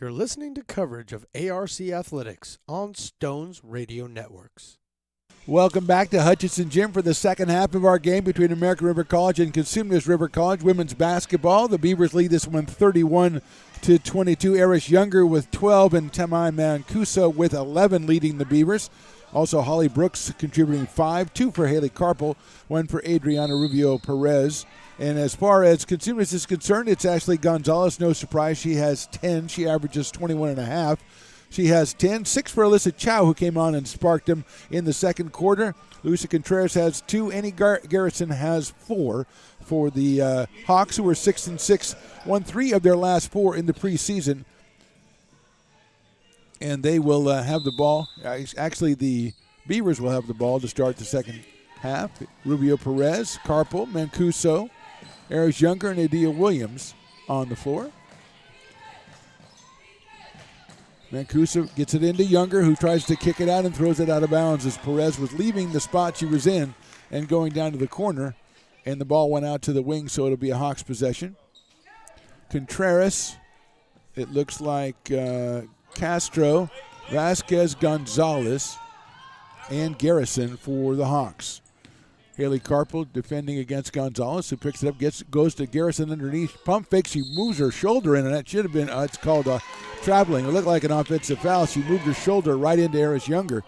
You're listening to coverage of ARC Athletics on Stones Radio Networks. Welcome back to Hutchinson Gym for the second half of our game between American River College and Cosumnes River College women's basketball. The Beavers lead this one 31-22. Eris Younger with 12 and Tamai Mancuso with 11 leading the Beavers. Also Holly Brooks contributing 5, 2 for Haley Carpel, 1 for Adriana Rubio Perez. And as far as Cosumnes is concerned, it's Ashley Gonzalez. No surprise, she has 10. She averages 21.5. She has 10. 6 for Alyssa Chow, who came on and sparked them in the second quarter. Luisa Contreras has 2. Annie Garrison has 4 for the Hawks, who are 6-6. Won 3 of their last 4 in the preseason. And they will have the ball. Actually, the Beavers will have the ball to start the second half. Rubio Perez, Carpel, Mancuso, Eris Younger, and Adia Williams on the floor. Mancuso gets it into Younger, who tries to kick it out and throws it out of bounds as Perez was leaving the spot she was in and going down to the corner. And the ball went out to the wing, so it'll be a Hawks possession. Contreras, it looks like Castro, Vasquez, Gonzalez, and Garrison for the Hawks. Haley Carpel defending against Gonzalez, who picks it up, goes to Garrison underneath. Pump fake, she moves her shoulder in, and that should have been, it's called traveling. It looked like an offensive foul. She moved her shoulder right into Eris Younger.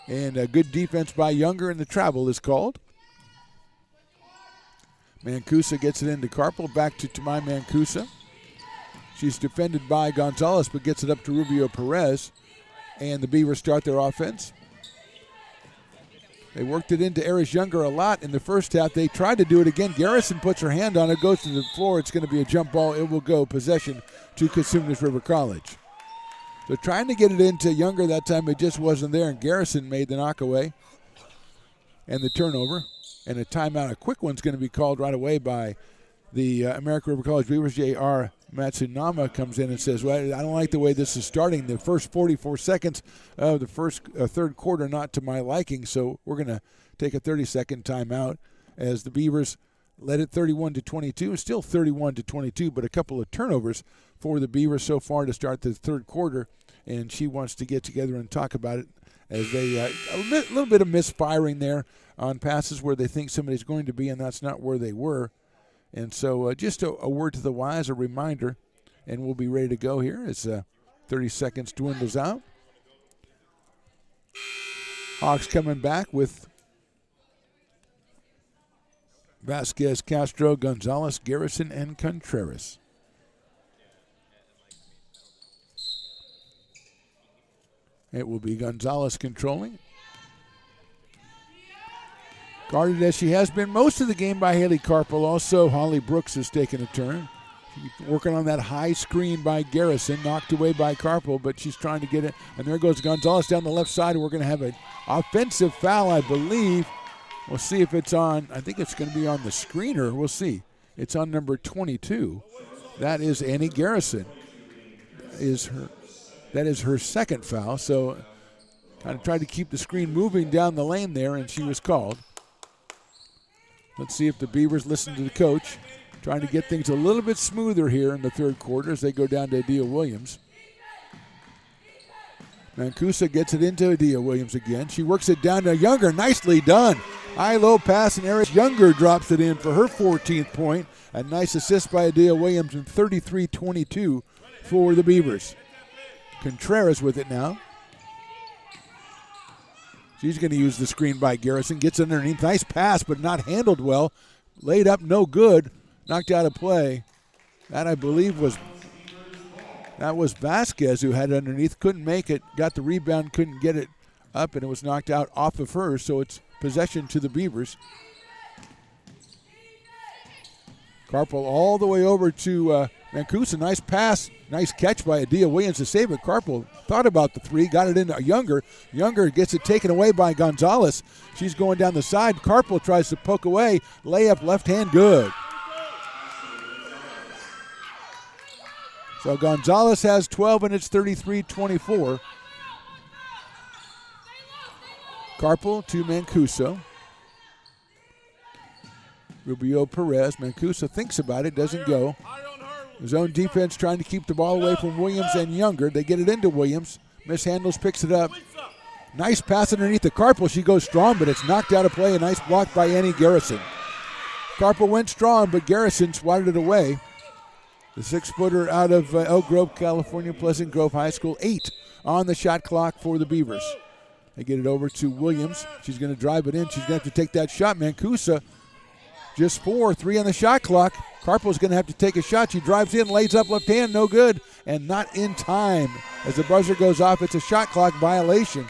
And a good defense by Younger, and the travel is called. Mancuso gets it into Carpel, back to Tamai Mancuso. She's defended by Gonzalez, but gets it up to Rubio Perez. And the Beavers start their offense. They worked it into Eris Younger a lot in the first half. They tried to do it again. Garrison puts her hand on it, goes to the floor. It's going to be a jump ball. It will go possession to Cosumnes River College. So trying to get it into Younger that time, it just wasn't there, and Garrison made the knockaway and the turnover. And a timeout, a quick one's going to be called right away by the American River College Beavers. J.R. Matsunama comes in and says, well, I don't like the way this is starting. The first 44 seconds of the third quarter, not to my liking, so we're going to take a 30-second timeout as the Beavers led it 31-22, still 31-22, but a couple of turnovers for the Beavers so far to start the third quarter, and she wants to get together and talk about it as they a little bit of misfiring there on passes where they think somebody's going to be, and that's not where they were. And so just a word to the wise, a reminder, and we'll be ready to go here as 30 seconds dwindles out. Hawks coming back with Vasquez, Castro, Gonzalez, Garrison, and Contreras. It will be Gonzalez controlling. Guarded as she has been most of the game by Haley Carpel. Also, Holly Brooks has taken a turn. She's working on that high screen by Garrison, knocked away by Carpel, but she's trying to get it. And there goes Gonzalez down the left side, and we're going to have an offensive foul, I believe. We'll see if it's on. I think it's going to be on the screener. We'll see. It's on number 22. That is Annie Garrison. That is her second foul. So kind of tried to keep the screen moving down the lane there, and she was called. Let's see if the Beavers listen to the coach, trying to get things a little bit smoother here in the third quarter as they go down to Adia Williams. Mancuso gets it into Adia Williams again. She works it down to Younger. Nicely done. High-low pass, and Eris Younger drops it in for her 14th point. A nice assist by Adia Williams, and 33-22 for the Beavers. Contreras with it now. She's going to use the screen by Garrison. Gets underneath. Nice pass, but not handled well. Laid up, no good. Knocked out of play. That, I believe, was Vasquez who had it underneath. Couldn't make it. Got the rebound, couldn't get it up, and it was knocked out off of her, so it's possession to the Beavers. Carpel all the way over to Mancuso. Nice pass. Nice catch by Adia Williams to save it. Carpel thought about the three, got it into Younger. Younger gets it taken away by Gonzalez. She's going down the side. Carpel tries to poke away. Layup, left hand, good. So Gonzalez has 12, and it's 33-24. Carpel to Mancuso. Rubio Perez. Mancuso thinks about it, doesn't go. Zone defense trying to keep the ball away from Williams and Younger. They get it into Williams. Mishandles, picks it up. Nice pass underneath the Carpel. She goes strong, but it's knocked out of play. A nice block by Annie Garrison. Carpel went strong, but Garrison swatted it away. The 6-footer out of Elk Grove, California, Pleasant Grove High School. 8 on the shot clock for the Beavers. They get it over to Williams. She's going to drive it in. She's going to have to take that shot. Mancusa just 4, 3 on the shot clock. Carpel's going to have to take a shot. She drives in, lays up left hand, no good, and not in time. As the buzzer goes off, it's a shot clock violation.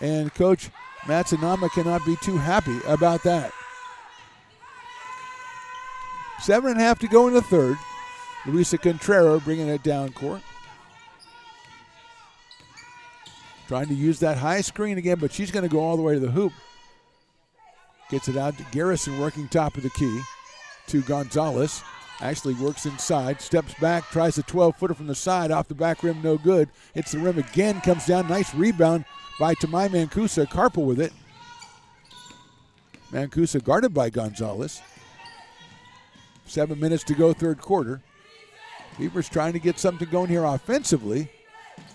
And Coach Matsunama cannot be too happy about that. 7.5 to go in the third. Luisa Contreras bringing it down court. Trying to use that high screen again, but she's going to go all the way to the hoop. Gets it out to Garrison, working top of the key to Gonzalez. Actually works inside, steps back, tries a 12-footer from the side, off the back rim, no good. Hits the rim again, comes down, nice rebound by Tamai Mancusa. Carpel with it. Mancusa guarded by Gonzalez. 7 minutes to go, third quarter. Beavers trying to get something going here offensively.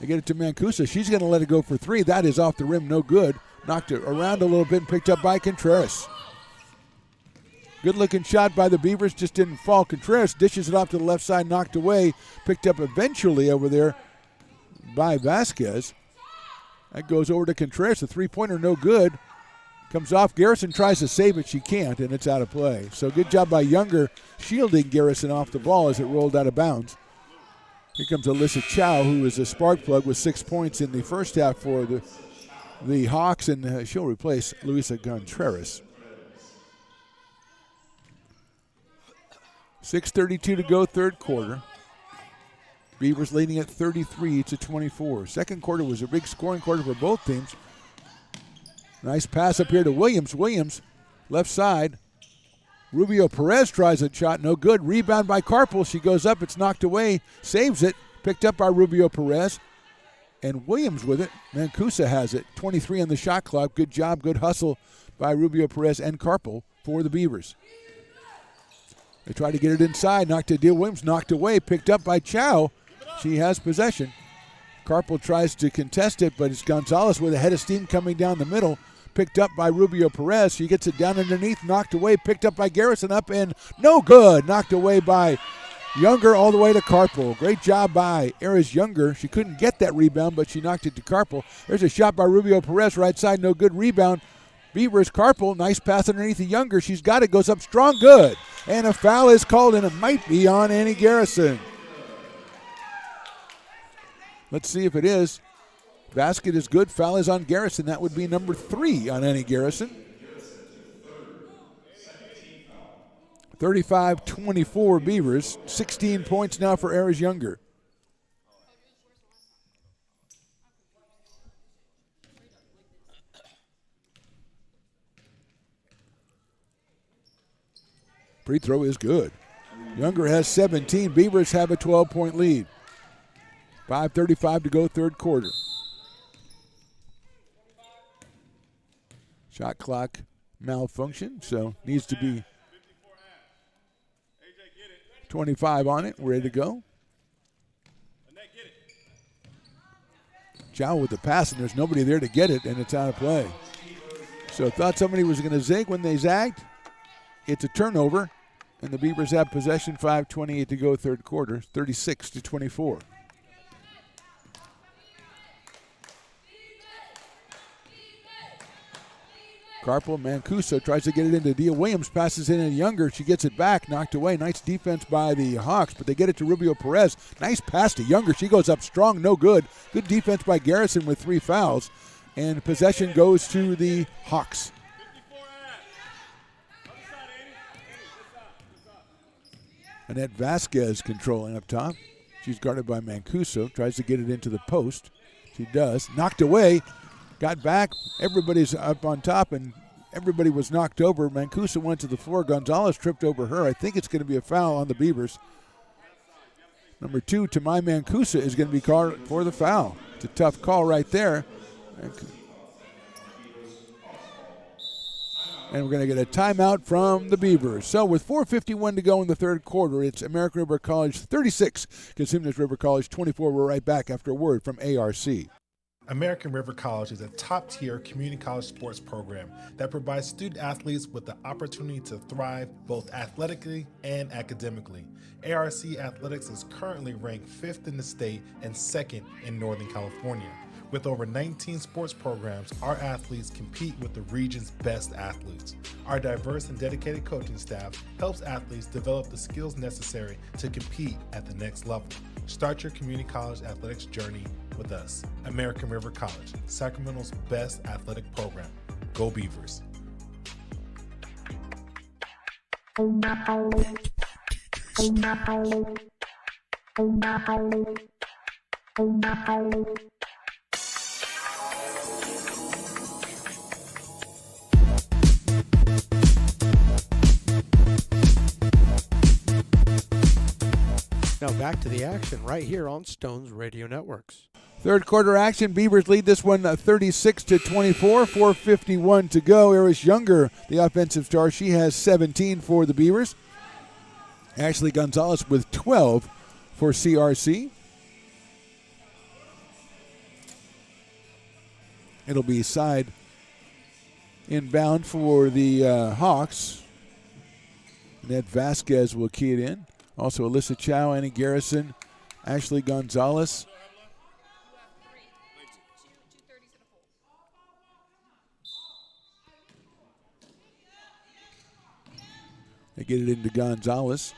They get it to Mancusa. She's going to let it go for 3. That is off the rim, no good. Knocked it around a little bit and picked up by Contreras. Good-looking shot by the Beavers, just didn't fall. Contreras dishes it off to the left side, knocked away. Picked up eventually over there by Vasquez. That goes over to Contreras. The three-pointer, no good. Comes off. Garrison tries to save it. She can't, and it's out of play. So good job by Younger shielding Garrison off the ball as it rolled out of bounds. Here comes Alyssa Chow, who is a spark plug with 6 points in the first half for the Hawks, and she'll replace Luisa Contreras. 6:32 to go, third quarter. Beavers leading at 33-24. Second quarter was a big scoring quarter for both teams. Nice pass up here to Williams. Williams, left side. Rubio Perez tries a shot, no good. Rebound by Carpel. She goes up, it's knocked away, saves it. Picked up by Rubio Perez. And Williams with it. Mancusa has it. 23 on the shot clock. Good job, good hustle by Rubio Perez and Carpel for the Beavers. They try to get it inside. Knocked to Deal Williams. Knocked away. Picked up by Chow. She has possession. Carpel tries to contest it, but it's Gonzalez with a head of steam coming down the middle. Picked up by Rubio Perez. She gets it down underneath. Knocked away. Picked up by Garrison. Up and no good. Knocked away by Younger all the way to Carpel. Great job by Eris Younger. She couldn't get that rebound, but she knocked it to Carpel. There's a shot by Rubio Perez. Right side. No good rebound. Beavers, Carpel, nice pass underneath the Younger. She's got it, goes up strong, good. And a foul is called, and it might be on Annie Garrison. Let's see if it is. Basket is good, foul is on Garrison. That would be number 3 on Annie Garrison. 35-24 Beavers, 16 points now for Eris Younger. Free throw is good. Younger has 17. Beavers have a 12-point lead. 5:35 to go, third quarter. Shot clock malfunction, so needs to be 25 on it. Ready to go. Chow with the pass, and there's nobody there to get it, and it's out of play. So thought somebody was going to zig when they zagged. It's a turnover, and the Beavers have possession. 5:28 to go, third quarter, 36-24. Carpel, Mancuso tries to get it into Dia Williams, passes in and Younger. She gets it back, knocked away. Nice defense by the Hawks, but they get it to Rubio Perez. Nice pass to Younger. She goes up strong, no good. Good defense by Garrison with 3 fouls, and possession goes to the Hawks. Annette Vasquez controlling up top. She's guarded by Mancuso. Tries to get it into the post. She does. Knocked away. Got back. Everybody's up on top, and everybody was knocked over. Mancuso went to the floor. Gonzalez tripped over her. I think it's going to be a foul on the Beavers. Number 2, Tamai Mancuso, is going to be called for the foul. It's a tough call right there. And we're going to get a timeout from the Beavers. So with 4:51 to go in the third quarter, it's American River College 36, Cosumnes River College 24. We're right back after a word from ARC. American River College is a top-tier community college sports program that provides student athletes with the opportunity to thrive both athletically and academically. ARC Athletics is currently ranked 5th in the state and 2nd in Northern California. With over 19 sports programs, our athletes compete with the region's best athletes. Our diverse and dedicated coaching staff helps athletes develop the skills necessary to compete at the next level. Start your community college athletics journey with us. American River College, Sacramento's best athletic program. Go Beavers. Now back to the action right here on Stones Radio Networks. Third quarter action. Beavers lead this one 36-24. 4:51 to go. Eris Younger, the offensive star, she has 17 for the Beavers. Ashley Gonzalez with 12 for CRC. It'll be side inbound for the Hawks. Ned Vasquez will key it in. Also Alyssa Chow, Annie Garrison, Ashley Gonzalez. They get it into Gonzalez.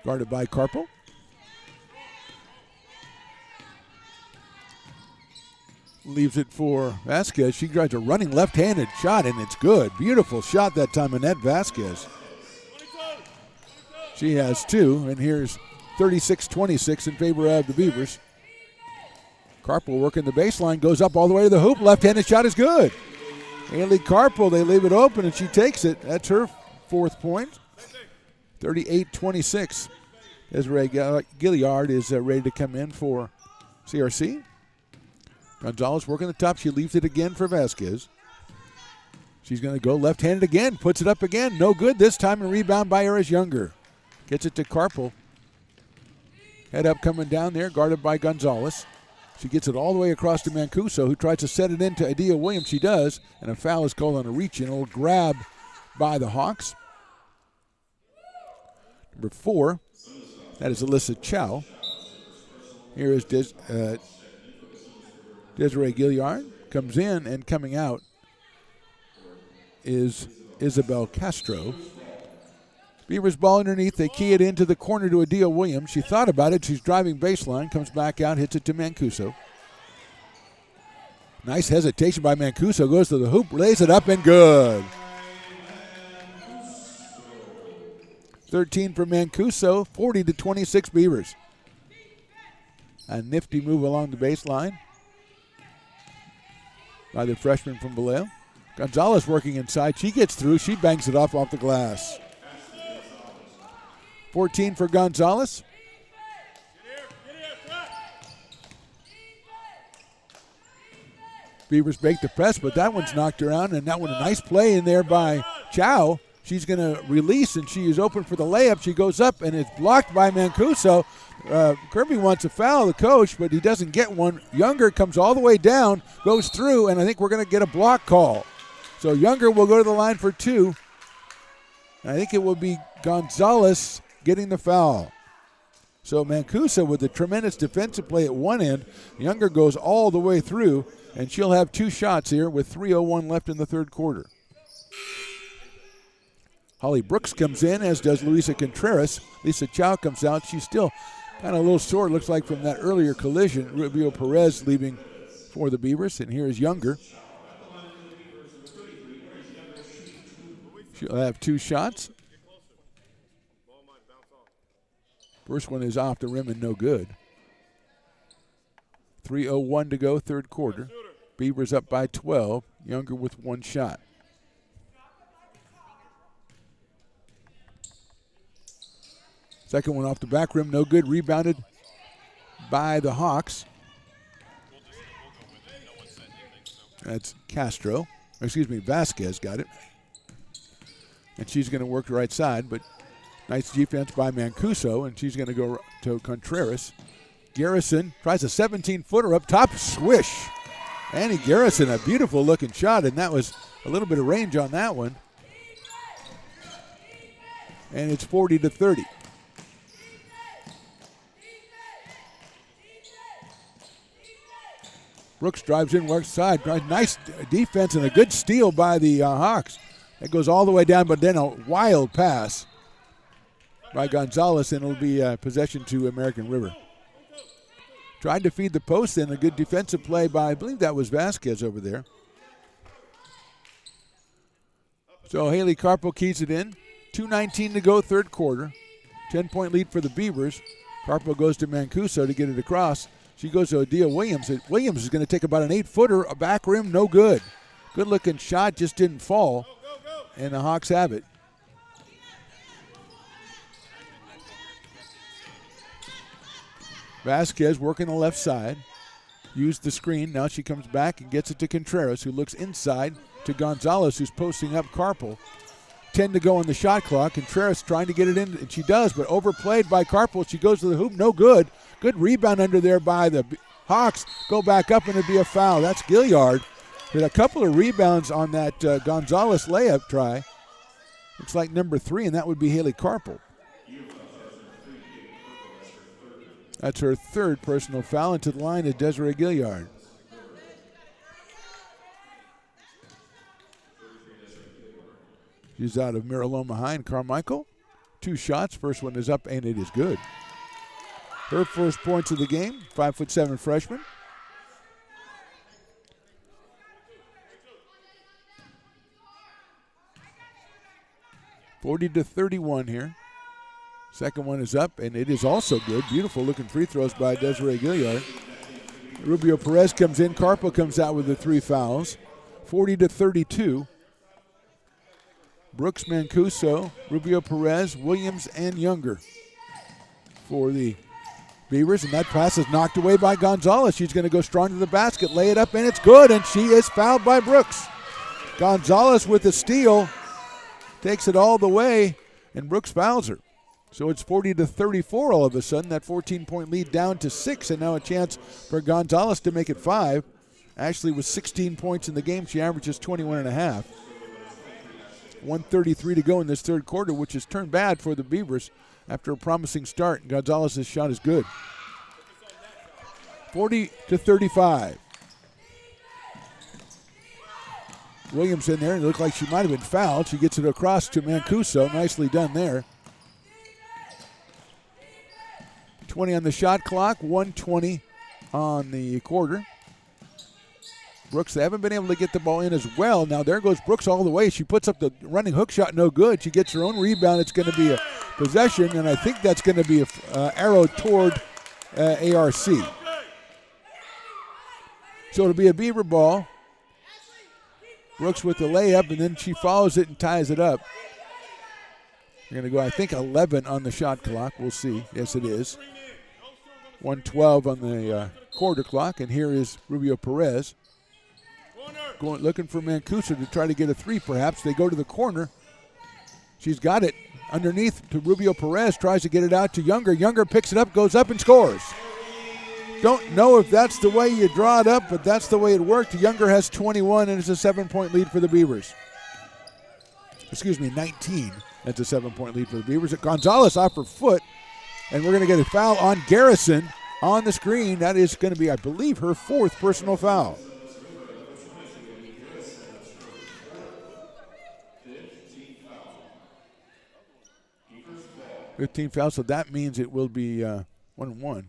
Guarded by Carpel. Leaves it for Vasquez. She drives a running left-handed shot, and it's good. Beautiful shot that time, Annette Vasquez. She has two, and here's 36-26 in favor of the Beavers. Carpel working the baseline, goes up all the way to the hoop. Left-handed shot is good. Haley Carpel, they leave it open, and she takes it. That's her fourth point. 38-26. Desiree Gilliard is ready to come in for CRC. Gonzalez working the top. She leaves it again for Vasquez. She's going to go left-handed again. Puts it up again. No good this time. And rebound by Eris Younger. Gets it to Carpel. Head up coming down there. Guarded by Gonzalez. She gets it all the way across to Mancuso, who tries to set it into Adia Williams. She does. And a foul is called on a reach-in. It'll grab by the Hawks. Number 4. That is Alyssa Chow. Here is Desiree Gilliard. Comes in, and coming out is Isabel Castro. Beavers ball underneath. They key it into the corner to Adia Williams. She thought about it. She's driving baseline. Comes back out, hits it to Mancuso. Nice hesitation by Mancuso. Goes to the hoop, lays it up, and good. 13 for Mancuso, 40-26 Beavers. A nifty move along the baseline by the freshman from Vallejo. Gonzalez working inside. She gets through. She bangs it off the glass. 14 for Gonzalez. Beavers break the press, but that one's knocked around, and that one a nice play in there by Chow. She's going to release, and she is open for the layup. She goes up, and it's blocked by Mancuso. Kirby wants a foul, the coach, but he doesn't get one. Younger comes all the way down, goes through, and I think we're going to get a block call. So Younger will go to the line for two. And I think it will be Gonzalez getting the foul. So Mancuso with a tremendous defensive play at one end. Younger goes all the way through, and she'll have two shots here with 3:01 left in the third quarter. Holly Brooks comes in, as does Luisa Contreras. Lisa Chow comes out. She's still kind of a little sore, looks like, from that earlier collision. Rubio Perez leaving for the Beavers, and here is Younger. She'll have two shots. First one is off the rim and no good. 3:01 to go, third quarter. Beavers up by 12. Younger with one shot. Second one off the back rim, no good. Rebounded by the Hawks. That's Castro. Vasquez got it. And she's going to work the right side, but nice defense by Mancuso, and she's going to go to Contreras. Garrison tries a 17-footer up top, swish. Annie Garrison, a beautiful looking shot, and that was a little bit of range on that one. And it's 40-30. Brooks drives in, works side. Nice defense and a good steal by the Hawks. It goes all the way down, but then a wild pass by Gonzalez, and it'll be possession to American River. Tried to feed the post, and a good defensive play by, I believe that was Vasquez over there. So Haley Carpo keys it in. 2:19 to go, third quarter. 10-point lead for the Beavers. Carpo goes to Mancuso to get it across. She goes to Adia Williams. Williams is going to take about an 8-footer, a back rim, no good. Good-looking shot, just didn't fall. And the Hawks have it. Vasquez working the left side. Used the screen. Now she comes back and gets it to Contreras, who looks inside to Gonzalez, who's posting up Carpel. 10 to go on the shot clock. Contreras trying to get it in, and she does, but overplayed by Carpel. She goes to the hoop, no good. Good rebound under there by the Hawks. Go back up, and it'd be a foul. That's Gilliard. Did a couple of rebounds on that Gonzalez layup try. Looks like number 3, and that would be Haley Carpel. That's her third personal foul. Into the line is Desiree Gilliard. She's out of Miraloma High and Carmichael. 2 shots. First one is up, and it is good. Her first points of the game. 5'7" freshman. (40-31) here. Second one is up, and it is also good. Beautiful looking free throws by Desiree Gilliard. Rubio Perez comes in. Carpo comes out with the 3 fouls. 40-32. Brooks, Mancuso, Rubio Perez, Williams, and Younger for the Beavers. And that pass is knocked away by Gonzalez. She's going to go strong to the basket, lay it up, and it's good. And she is fouled by Brooks. Gonzalez with the steal. Takes it all the way, and Brooks fouls her. So it's 40-34 all of a sudden. That 14-point lead down to 6, and now a chance for Gonzalez to make it 5. Ashley with 16 points in the game. She averages 21.5. 1:33 to go in this third quarter, which has turned bad for the Beavers after a promising start. Gonzalez's shot is good. 40-35. Williams in there, and it looked like she might have been fouled. She gets it across to Mancuso. Nicely done there. 20 on the shot clock, 1:20 on the quarter. Brooks, they haven't been able to get the ball in as well. Now there goes Brooks all the way. She puts up the running hook shot, no good. She gets her own rebound. It's going to be a possession, and I think that's going to be an arrow toward ARC. So it'll be a Beaver ball. Brooks with the layup, and then she follows it and ties it up. We're going to go, I think, 11 on the shot clock. We'll see. Yes, it is. 1:12 on the quarter clock, and here is Rubio Perez. Looking for Mancuso to try to get a 3, perhaps. They go to the corner. She's got it underneath to Rubio Perez, tries to get it out to Younger. Younger picks it up, goes up, and scores. Don't know if that's the way you draw it up, but that's the way it worked. Younger has 21, and it's a 7-point lead for the Beavers. 19. That's a 7-point lead for the Beavers. Gonzalez off her foot, and we're going to get a foul on Garrison on the screen. That is going to be, I believe, her 4th personal foul. 15 fouls, so that means it will be 1-1.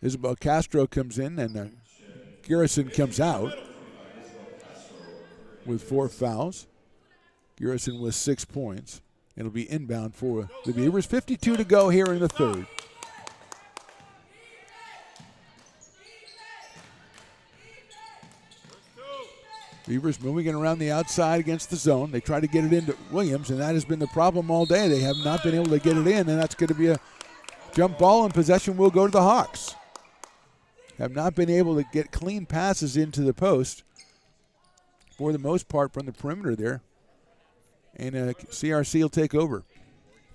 Isabel Castro comes in, and Garrison comes out with 4 fouls. Garrison with 6 points. It'll be inbound for the Beavers. 52 to go here in the third. Beavers moving it around the outside against the zone. They try to get it into Williams, and that has been the problem all day. They have not been able to get it in, and that's going to be a jump ball, and possession will go to the Hawks. Have not been able to get clean passes into the post for the most part from the perimeter there. And CRC will take over.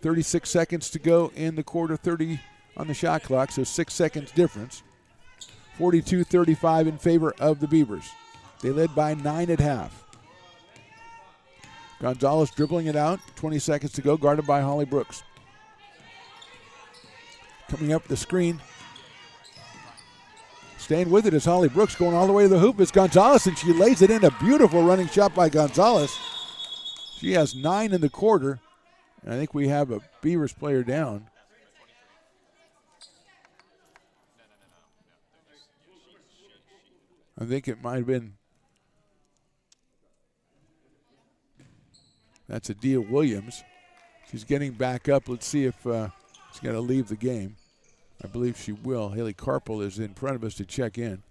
36 seconds to go in the quarter, 30 on the shot clock, so 6 seconds difference. 42-35 in favor of the Beavers. They led by 9 at half. Gonzalez dribbling it out, 20 seconds to go, guarded by Holly Brooks. Coming up the screen. Staying with it is Holly Brooks, going all the way to the hoop. It's Gonzalez, and she lays it in. A beautiful running shot by Gonzalez. She has 9 in the quarter, and I think we have a Beavers player down. I think it might have been. That's Adia Williams. She's getting back up. Let's see if she's going to leave the game. I believe she will. Haley Carpel is in front of us to check in.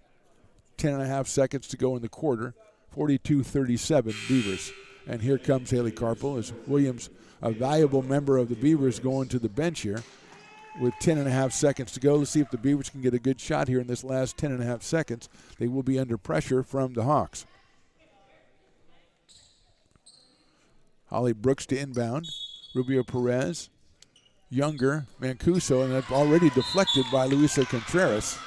10.5 seconds to go in the quarter. 42-37 Beavers. And here comes Haley Carpel as Williams, a valuable member of the Beavers, going to the bench here with 10.5 seconds to go. Let's see if the Beavers can get a good shot here in this last 10.5 seconds. They will be under pressure from the Hawks. Holly Brooks to inbound. Rubio Perez, Younger, Mancuso, and that's already deflected by Luisa Contreras.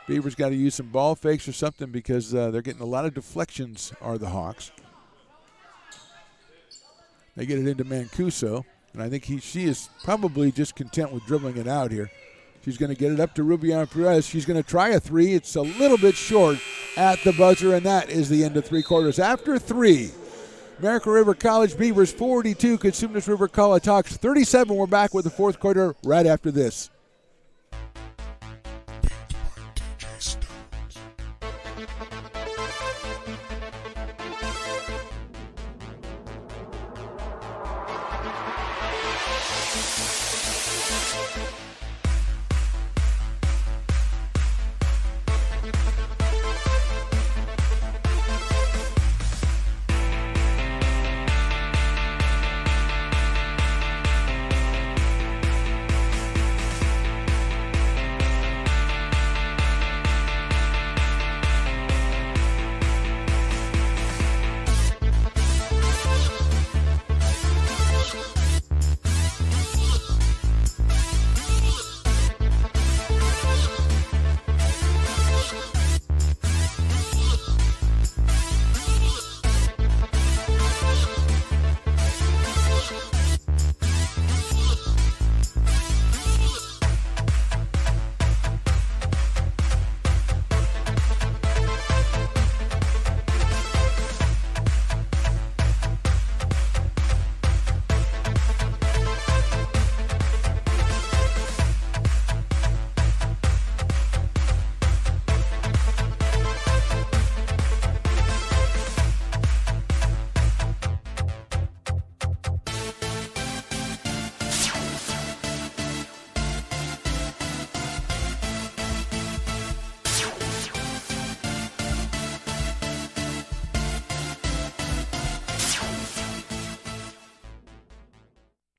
Beavers got to use some ball fakes or something because they're getting a lot of deflections, are the Hawks. They get it into Mancuso, and I think she is probably just content with dribbling it out here. She's going to get it up to Rubio Perez. She's going to try a three. It's a little bit short at the buzzer, and that is the end of three quarters. After three, American River College Beavers 42, Cosumnes River College Hawks 37. We're back with the fourth quarter right after this.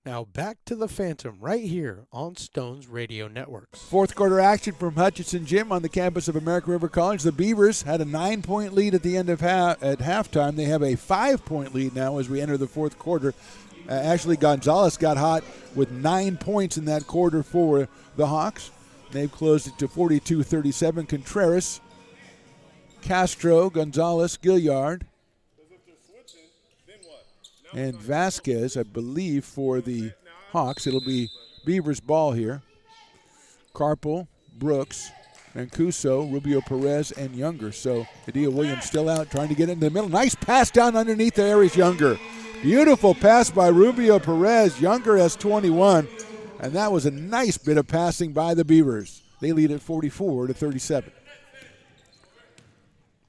Now back to the Phantom right here on Stones Radio Networks. Fourth quarter action from Hutchinson Gym on the campus of American River College. The Beavers had a 9-point lead at the end of at halftime. They have a 5-point lead now as we enter the fourth quarter. Ashley Gonzalez got hot with 9 points in that quarter for the Hawks. They've closed it to 42-37. Contreras, Castro, Gonzalez, Gilliard, and Vasquez, I believe, for the Hawks. It'll be Beavers ball here. Carpel, Brooks, Mancuso, Rubio Perez, and Younger. So Adia Williams still out trying to get in the middle. Nice pass down underneath there is Younger. Beautiful pass by Rubio Perez. Younger has 21. And that was a nice bit of passing by the Beavers. They lead at 44-37.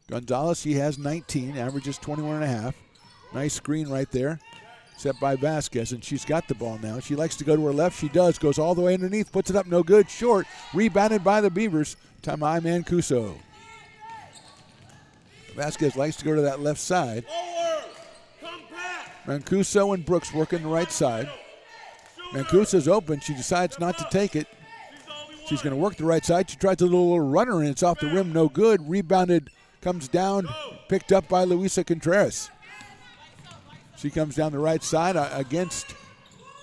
Gonzalez, he has 19, averages 21.5. Nice screen right there, set by Vasquez, and she's got the ball now. She likes to go to her left. She does. Goes all the way underneath, puts it up, no good. Short, rebounded by the Beavers. Tamai Mancuso. Vasquez likes to go to that left side. Mancuso and Brooks working the right side. Mancuso's open. She decides not to take it. She's going to work the right side. She tries to do a little runner, and it's off the rim. No good. Rebounded, comes down, picked up by Luisa Contreras. She comes down the right side against,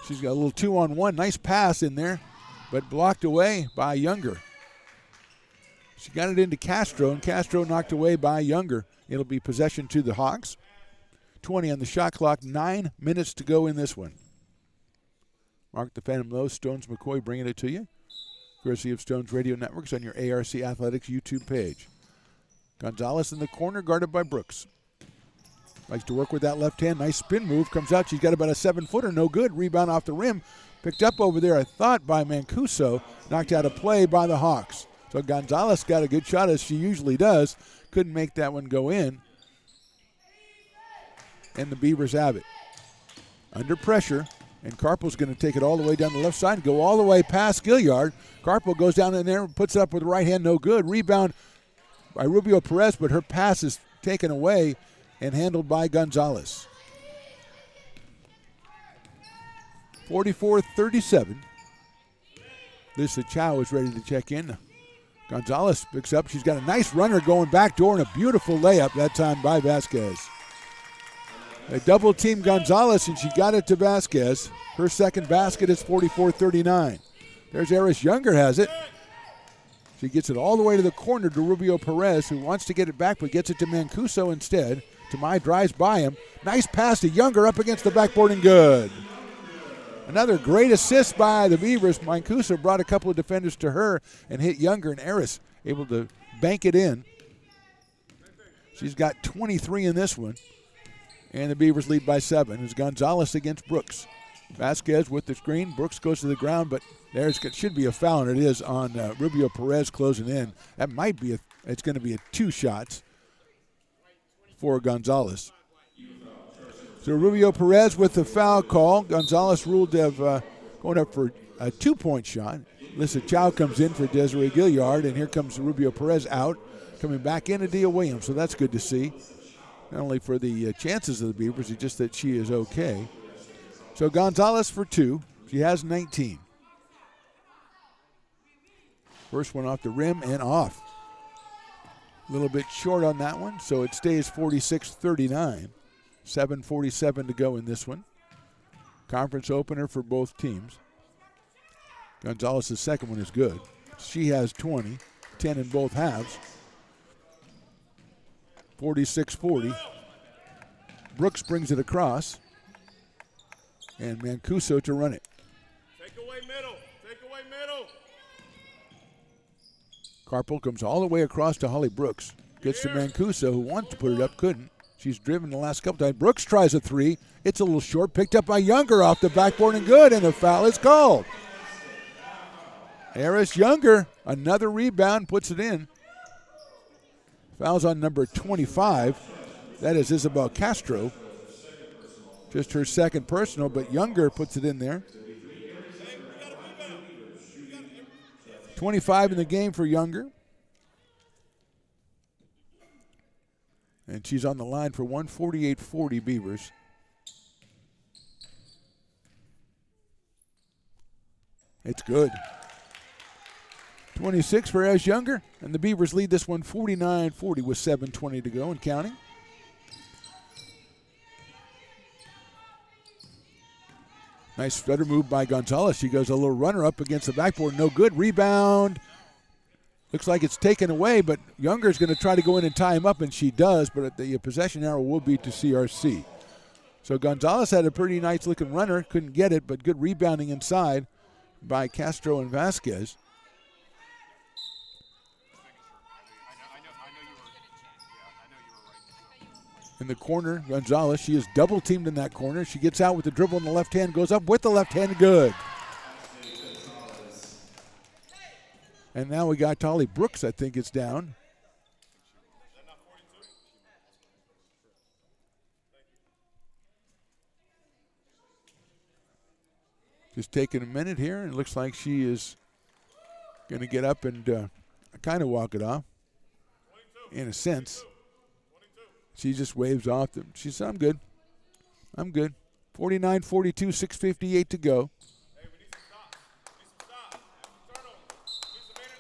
she's got a little 2-on-1. Nice pass in there, but blocked away by Younger. She got it into Castro, and Castro knocked away by Younger. It'll be possession to the Hawks. 20 on the shot clock, 9 minutes to go in this one. Mark the Phantom Low, Stones McCoy bringing it to you. Courtesy of Stones Radio Networks on your ARC Athletics YouTube page. Gonzalez in the corner, guarded by Brooks. Likes to work with that left hand. Nice spin move. Comes out. She's got about a 7-footer. No good. Rebound off the rim. Picked up over there, I thought, by Mancuso. Knocked out of play by the Hawks. So Gonzalez got a good shot, as she usually does. Couldn't make that one go in. And the Beavers have it. Under pressure. And Carpel's going to take it all the way down the left side and go all the way past Gilliard. Carpel goes down in there and puts it up with the right hand. No good. Rebound by Rubio Perez, but her pass is taken away and handled by Gonzalez. 44-37. Lisa Chow is ready to check in. Gonzalez picks up. She's got a nice runner going back door and a beautiful layup that time by Vasquez. They double team Gonzalez, and she got it to Vasquez. Her second basket is 44-39. There's Eris Younger has it. She gets it all the way to the corner to Rubio Perez, who wants to get it back but gets it to Mancuso instead. Tamai drives by him. Nice pass to Younger up against the backboard and good. Another great assist by the Beavers. Mancuso brought a couple of defenders to her and hit Younger, and Eris able to bank it in. She's got 23 in this one. And the Beavers lead by 7. It's Gonzalez against Brooks. Vasquez with the screen. Brooks goes to the ground, but it should be a foul, and it is on Rubio Perez closing in. That might be it's going to be 2 shots for Gonzalez. So Rubio Perez with the foul call. Gonzalez ruled to have going up for a 2-point shot. Lissa Chow comes in for Desiree Gilliard, and here comes Rubio Perez out. Coming back in, Adia Williams, so that's good to see. Not only for the chances of the Beavers, it's just that she is okay. So Gonzalez for 2. She has 19. First one off the rim and off. A little bit short on that one, so it stays 46-39. 7:47 to go in this one. Conference opener for both teams. Gonzalez's second one is good. She has 20, 10 in both halves. 46-40. Brooks brings it across. And Mancuso to run it. Take away middle. Take away middle. Carpel comes all the way across to Holly Brooks. Gets to Mancuso, who wanted to put it up, couldn't. She's driven the last couple times. Brooks tries a 3. It's a little short. Picked up by Younger off the backboard and good. And the foul is called. Eris Younger, another rebound, puts it in. Foul's on number 25. That is Isabel Castro. Just her second personal, but Younger puts it in there. 25 in the game for Younger. And she's on the line for 148-40 Beavers. It's good. 26 for Eris Younger, and the Beavers lead this one 49-40 with 7:20 to go and counting. Nice stutter move by Gonzalez. She goes a little runner up against the backboard. No good. Rebound. Looks like it's taken away, but Younger's going to try to go in and tie him up, and she does, but the possession arrow will be to CRC. So Gonzalez had a pretty nice looking runner. Couldn't get it, but good rebounding inside by Castro and Vasquez. In the corner, Gonzalez, she is double teamed in that corner. She gets out with the dribble in the left hand, goes up with the left hand, good. And now we got Holly Brooks, I think it's down. Just taking a minute here, and it looks like she is going to get up and kind of walk it off, in a sense. She just waves off them. She says, I'm good. 49-42, 6:58 to go.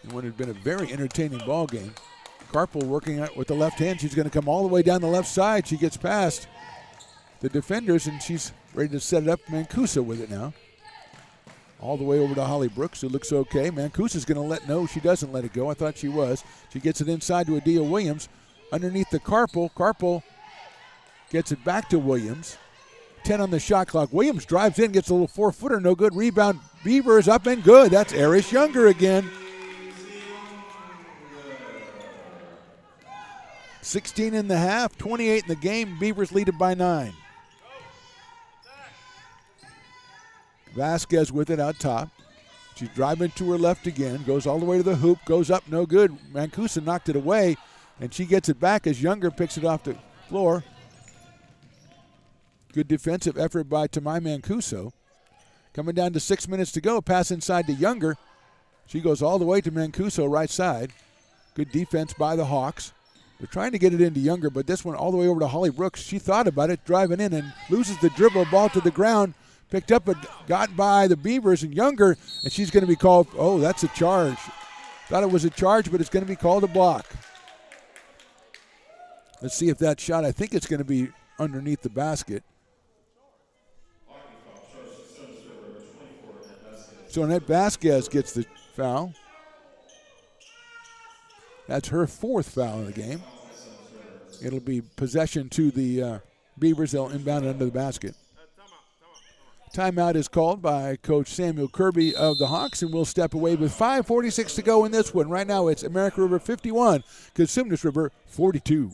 And what had been a very entertaining ball game. Karpel working out with the left hand. She's going to come all the way down the left side. She gets past the defenders, and she's ready to set it up. Mancuso with it now. All the way over to Holly Brooks, who looks okay. Mancuso's going to no, she doesn't let it go. I thought she was. She gets it inside to Adia Williams. Underneath the Karpel. Karpel gets it back to Williams. 10 on the shot clock. Williams drives in, gets a little 4-footer, no good. Rebound. Beavers up and good. That's Eris Younger again. 16 in the half, 28 in the game. Beavers lead it by 9. Vasquez with it out top. She's driving to her left again, goes all the way to the hoop, goes up, no good. Mancuso knocked it away, and she gets it back as Younger picks it off the floor. Good defensive effort by Tamai Mancuso. Coming down to 6 minutes to go, pass inside to Younger. She goes all the way to Mancuso right side. Good defense by the Hawks. They're trying to get it into Younger, but this one all the way over to Holly Brooks. She thought about it, driving in, and loses the dribble, ball to the ground. Picked up and got by the Beavers and Younger, and she's going to be called, oh, that's a charge. Thought it was a charge, but it's going to be called a block. Let's see if that shot, I think it's going to be underneath the basket. So Annette Vasquez gets the foul. That's her 4th foul of the game. It'll be possession to the Beavers. They'll inbound it under the basket. Timeout is called by Coach Samuel Kirby of the Hawks, and we'll step away with 5:46 to go in this one. Right now it's American River 51, Cosumnes River 42.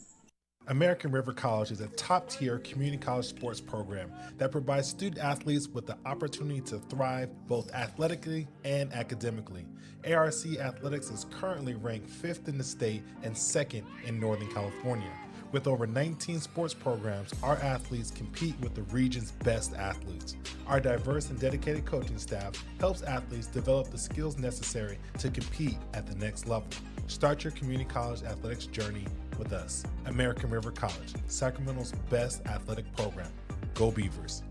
American River College is a top-tier community college sports program that provides student-athletes with the opportunity to thrive both athletically and academically. ARC Athletics is currently ranked 5th in the state and 2nd in Northern California. With over 19 sports programs, our athletes compete with the region's best athletes. Our diverse and dedicated coaching staff helps athletes develop the skills necessary to compete at the next level. Start your community college athletics journey with us. American River College, Sacramento's best athletic program. Go Beavers.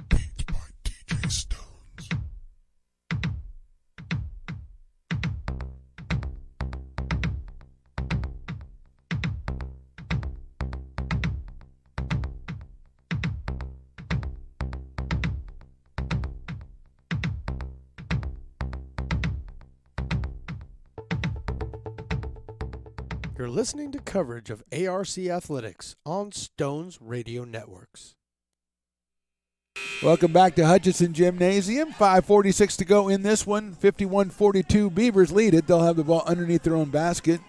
Beat by DJ Stones. You're listening to coverage of ARC Athletics on Stones Radio Networks. Welcome back to Hutchinson Gymnasium. 5:46 to go in this one. 51-42. Beavers lead it. They'll have the ball underneath their own basket.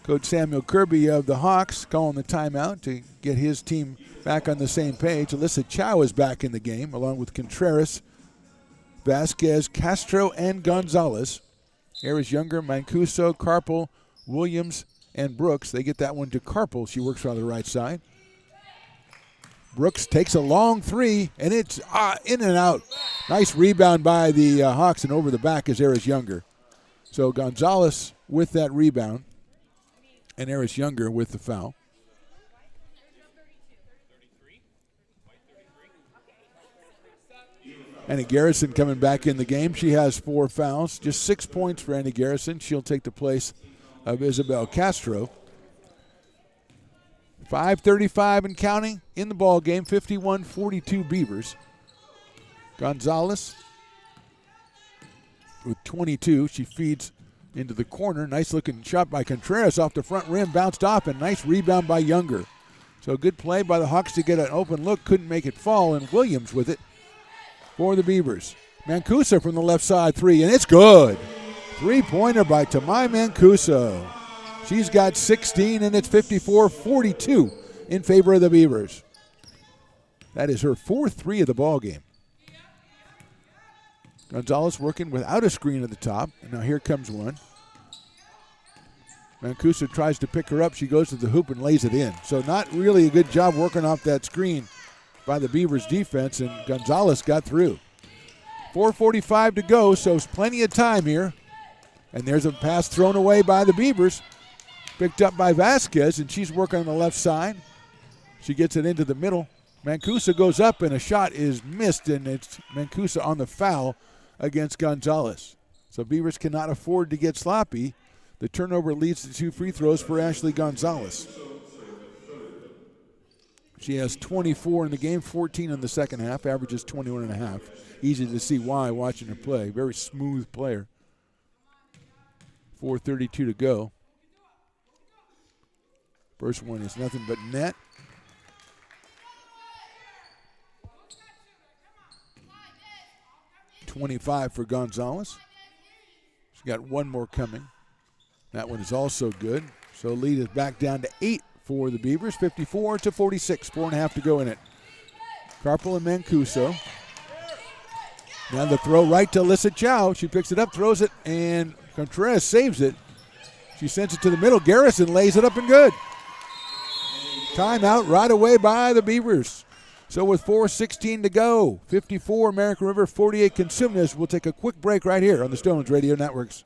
Coach Samuel Kirby of the Hawks calling the timeout to get his team back on the same page. Alyssa Chow is back in the game along with Contreras, Vasquez, Castro, and Gonzalez. Eris Younger, Mancuso, Karpel, Williams, and Brooks. They get that one to Karpel. She works on the right side. Brooks takes a long three, and it's in and out. Nice rebound by the Hawks, and over the back is Eris Younger. So Gonzalez with that rebound, and Eris Younger with the foul. Annie Garrison coming back in the game. She has 4 fouls. Just 6 points for Annie Garrison. She'll take the place of Isabel Castro. 5:35 and counting in the ball game. 51-42 Beavers. Gonzalez with 22. She feeds into the corner. Nice looking shot by Contreras off the front rim. Bounced off, and nice rebound by Younger. So good play by the Hawks to get an open look. Couldn't make it fall, and Williams with it for the Beavers. Mancuso from the left side 3, and it's good. 3-pointer by Tamai Mancuso. She's got 16, and it's 54-42 in favor of the Beavers. That is her 4th 3 of the ball game. Gonzalez working without a screen at the top, and now here comes one. Mancuso tries to pick her up. She goes to the hoop and lays it in. So not really a good job working off that screen by the Beavers defense, and Gonzalez got through. 4:45 to go, so it's plenty of time here And there's a pass thrown away by the Beavers. Picked up by Vasquez, and she's working on the left side. She gets it into the middle. Mancuso goes up, and a shot is missed, and it's Mancuso on the foul against Gonzalez. So Beavers cannot afford to get sloppy. The turnover leads to 2 free throws for Ashley Gonzalez. She has 24 in the game, 14 in the second half, averages 21.5. Easy to see why watching her play. Very smooth player. 4:32 to go. First one is nothing but net. .25 for Gonzalez. She's got one more coming. That one is also good. So lead is back down to 8 for the Beavers, 54-46, 4.5 to go in it. Carpel and Mancuso. Now the throw right to Alyssa Chow. She picks it up, throws it, and Contreras saves it. She sends it to the middle. Garrison lays it up and good. Timeout right away by the Beavers. So with 4:16 to go, 54 American River, 48 Cosumnes. We'll take a quick break right here on the Stones Radio Networks.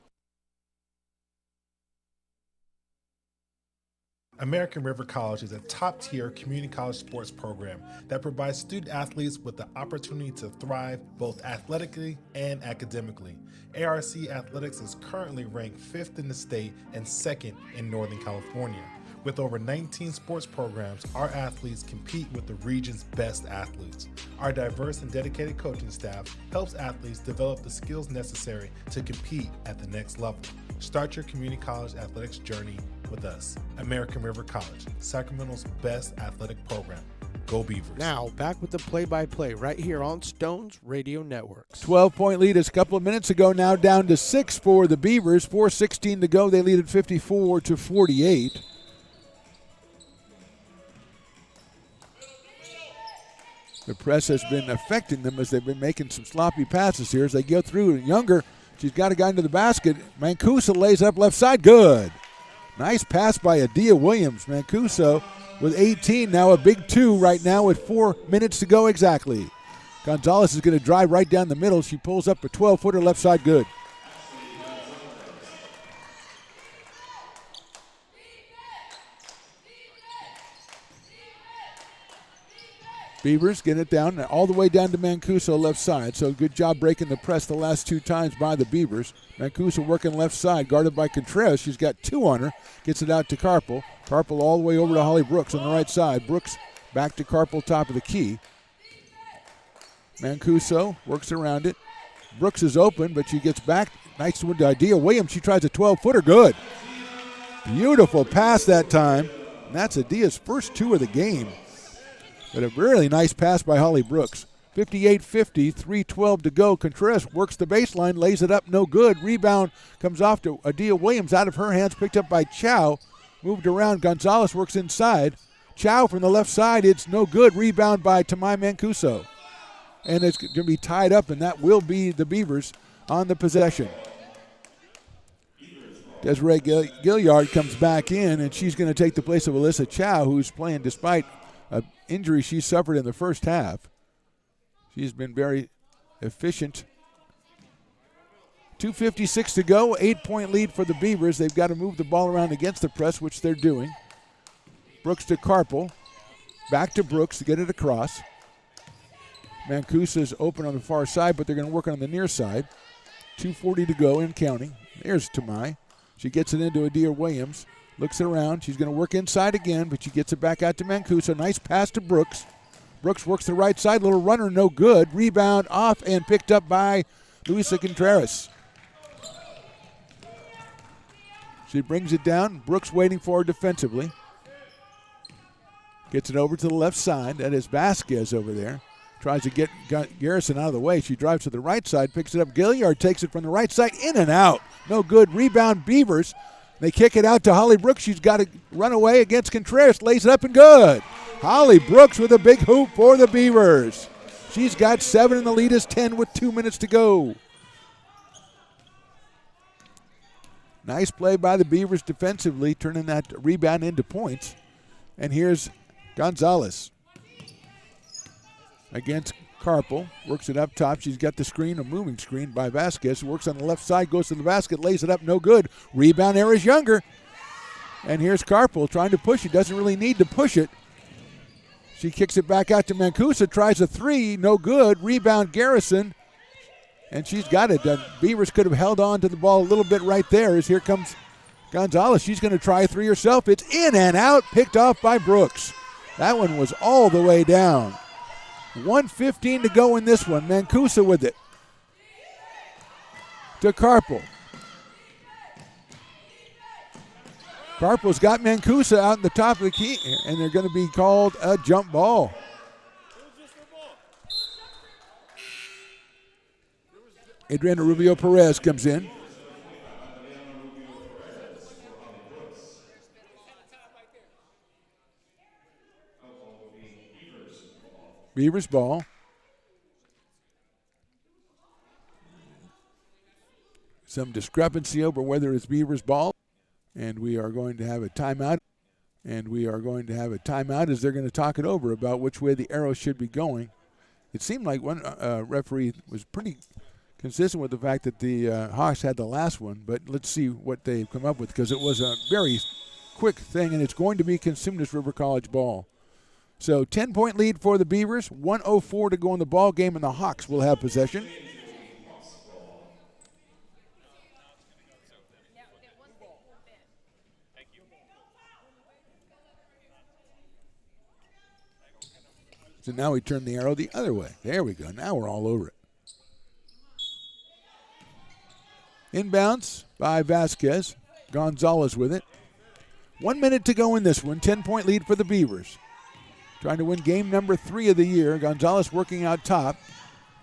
American River College is a top-tier community college sports program that provides student athletes with the opportunity to thrive both athletically and academically. ARC Athletics is currently ranked 5th in the state and 2nd in Northern California. With over 19 sports programs, our athletes compete with the region's best athletes. Our diverse and dedicated coaching staff helps athletes develop the skills necessary to compete at the next level. Start your community college athletics journey with us. American River College, Sacramento's best athletic program. Go Beavers. Now, back with the play-by-play right here on Stones Radio Networks. 12-point lead is a couple of minutes ago, now down to 6 for the Beavers. 4:16 to go. They lead at 54-48. The press has been affecting them as they've been making some sloppy passes here as they go through. Younger, she's got a guy into the basket. Mancuso lays up left side. Good. Nice pass by Adia Williams. Mancuso with 18, now a big 2 right now with 4 minutes to go exactly. Gonzalez is going to drive right down the middle. She pulls up a 12-footer left side. Good. Beavers get it down all the way down to Mancuso left side. So good job breaking the press the last 2 times by the Beavers. Mancuso working left side, guarded by Contreras. She's got 2 on her. Gets it out to Carpel. Carpel all the way over to Holly Brooks on the right side. Brooks back to Carpel, top of the key. Mancuso works around it. Brooks is open, but she gets back. Nice one to Adia Williams. She tries a 12-footer. Good. Beautiful pass that time. And that's Adia's first 2 of the game. But a really nice pass by Holly Brooks. 58-50, 3:12 to go. Contreras works the baseline, lays it up, no good. Rebound comes off to Adia Williams, out of her hands, picked up by Chow. Moved around, Gonzalez works inside. Chow from the left side, it's no good. Rebound by Tamai Mancuso. And it's going to be tied up, and that will be the Beavers on the possession. Desiree Gilliard comes back in, and she's going to take the place of Alyssa Chow, who's playing despite an injury she suffered in the first half. She's been very efficient. 2:56 to go, 8-point lead for the Beavers. They've got to move the ball around against the press, which they're doing. Brooks to Carpel. Back to Brooks to get it across. Mancuso's open on the far side, but they're going to work on the near side. 2:40 to go and counting. There's Tamai. She gets it into Adia Williams. Looks around. She's going to work inside again, but she gets it back out to Mancuso. Nice pass to Brooks. Brooks works the right side. Little runner, no good. Rebound off and picked up by Luisa Contreras. She brings it down. Brooks waiting for her defensively. Gets it over to the left side. That is Vasquez over there. Tries to get Garrison out of the way. She drives to the right side, picks it up. Gilliard takes it from the right side, in and out. No good. Rebound, Beavers. They kick it out to Holly Brooks. She's got to run away against Contreras. Lays it up and good. Holly Brooks with a big hoop for the Beavers. She's got 7 and the lead is 10 with 2 minutes to go. Nice play by the Beavers defensively, turning that rebound into points. And here's Gonzalez. against Carpel. Works it up top. She's got the screen, a moving screen by Vasquez. Works on the left side, goes to the basket, lays it up, no good. Rebound there is Younger. And here's Carpel trying to push it. Doesn't really need to push it. She kicks it back out to Mancuso, tries a three, no good. Rebound Garrison. And she's got it. The Beavers could have held on to the ball a little bit right there as here comes Gonzalez. She's going to try a three herself. It's in and out, picked off by Brooks. That one was all the way down. 1:15 to go in this one. Mancuso with it. To Carpel. Carpel's got Mancuso out in the top of the key, and they're going to be called a jump ball. Adriana Rubio Perez comes in. Beavers ball. Some discrepancy over whether it's Beavers ball. And we are going to have a timeout. As they're going to talk it over about which way the arrow should be going. It seemed like one referee was pretty consistent with the fact that the Hawks had the last one, but let's see what they've come up with because it was a very quick thing, and it's going to be Cosumnes River College ball. So 10-point lead for the Beavers, 1:04 to go in the ball game, and the Hawks will have possession. So now we turn the arrow the other way. There we go. Now we're all over it. Inbounds by Vasquez. Gonzalez with it. 1 minute to go in this one. 10-point lead for the Beavers. Trying to win game number 3 of the year. Gonzalez working out top.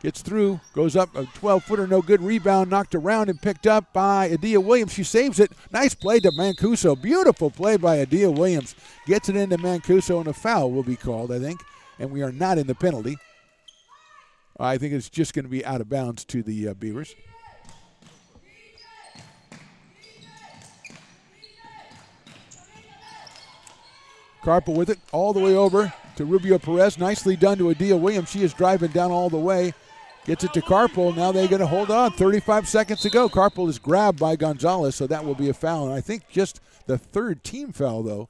Gets through. Goes up a 12-footer. No good. Rebound knocked around and picked up by Adia Williams. She saves it. Nice play to Mancuso. Beautiful play by Adia Williams. Gets it into Mancuso, and a foul will be called, I think. And we are not in the penalty. I think it's just going to be out of bounds to the Beavers. Carpel with it all the way over to Rubio Perez. Nicely done to Adia Williams. She is driving down all the way. Gets it to Carpel. Now they're going to hold on. 35 seconds to go. Carpel is grabbed by Gonzalez, so that will be a foul. And I think just the third team foul, though.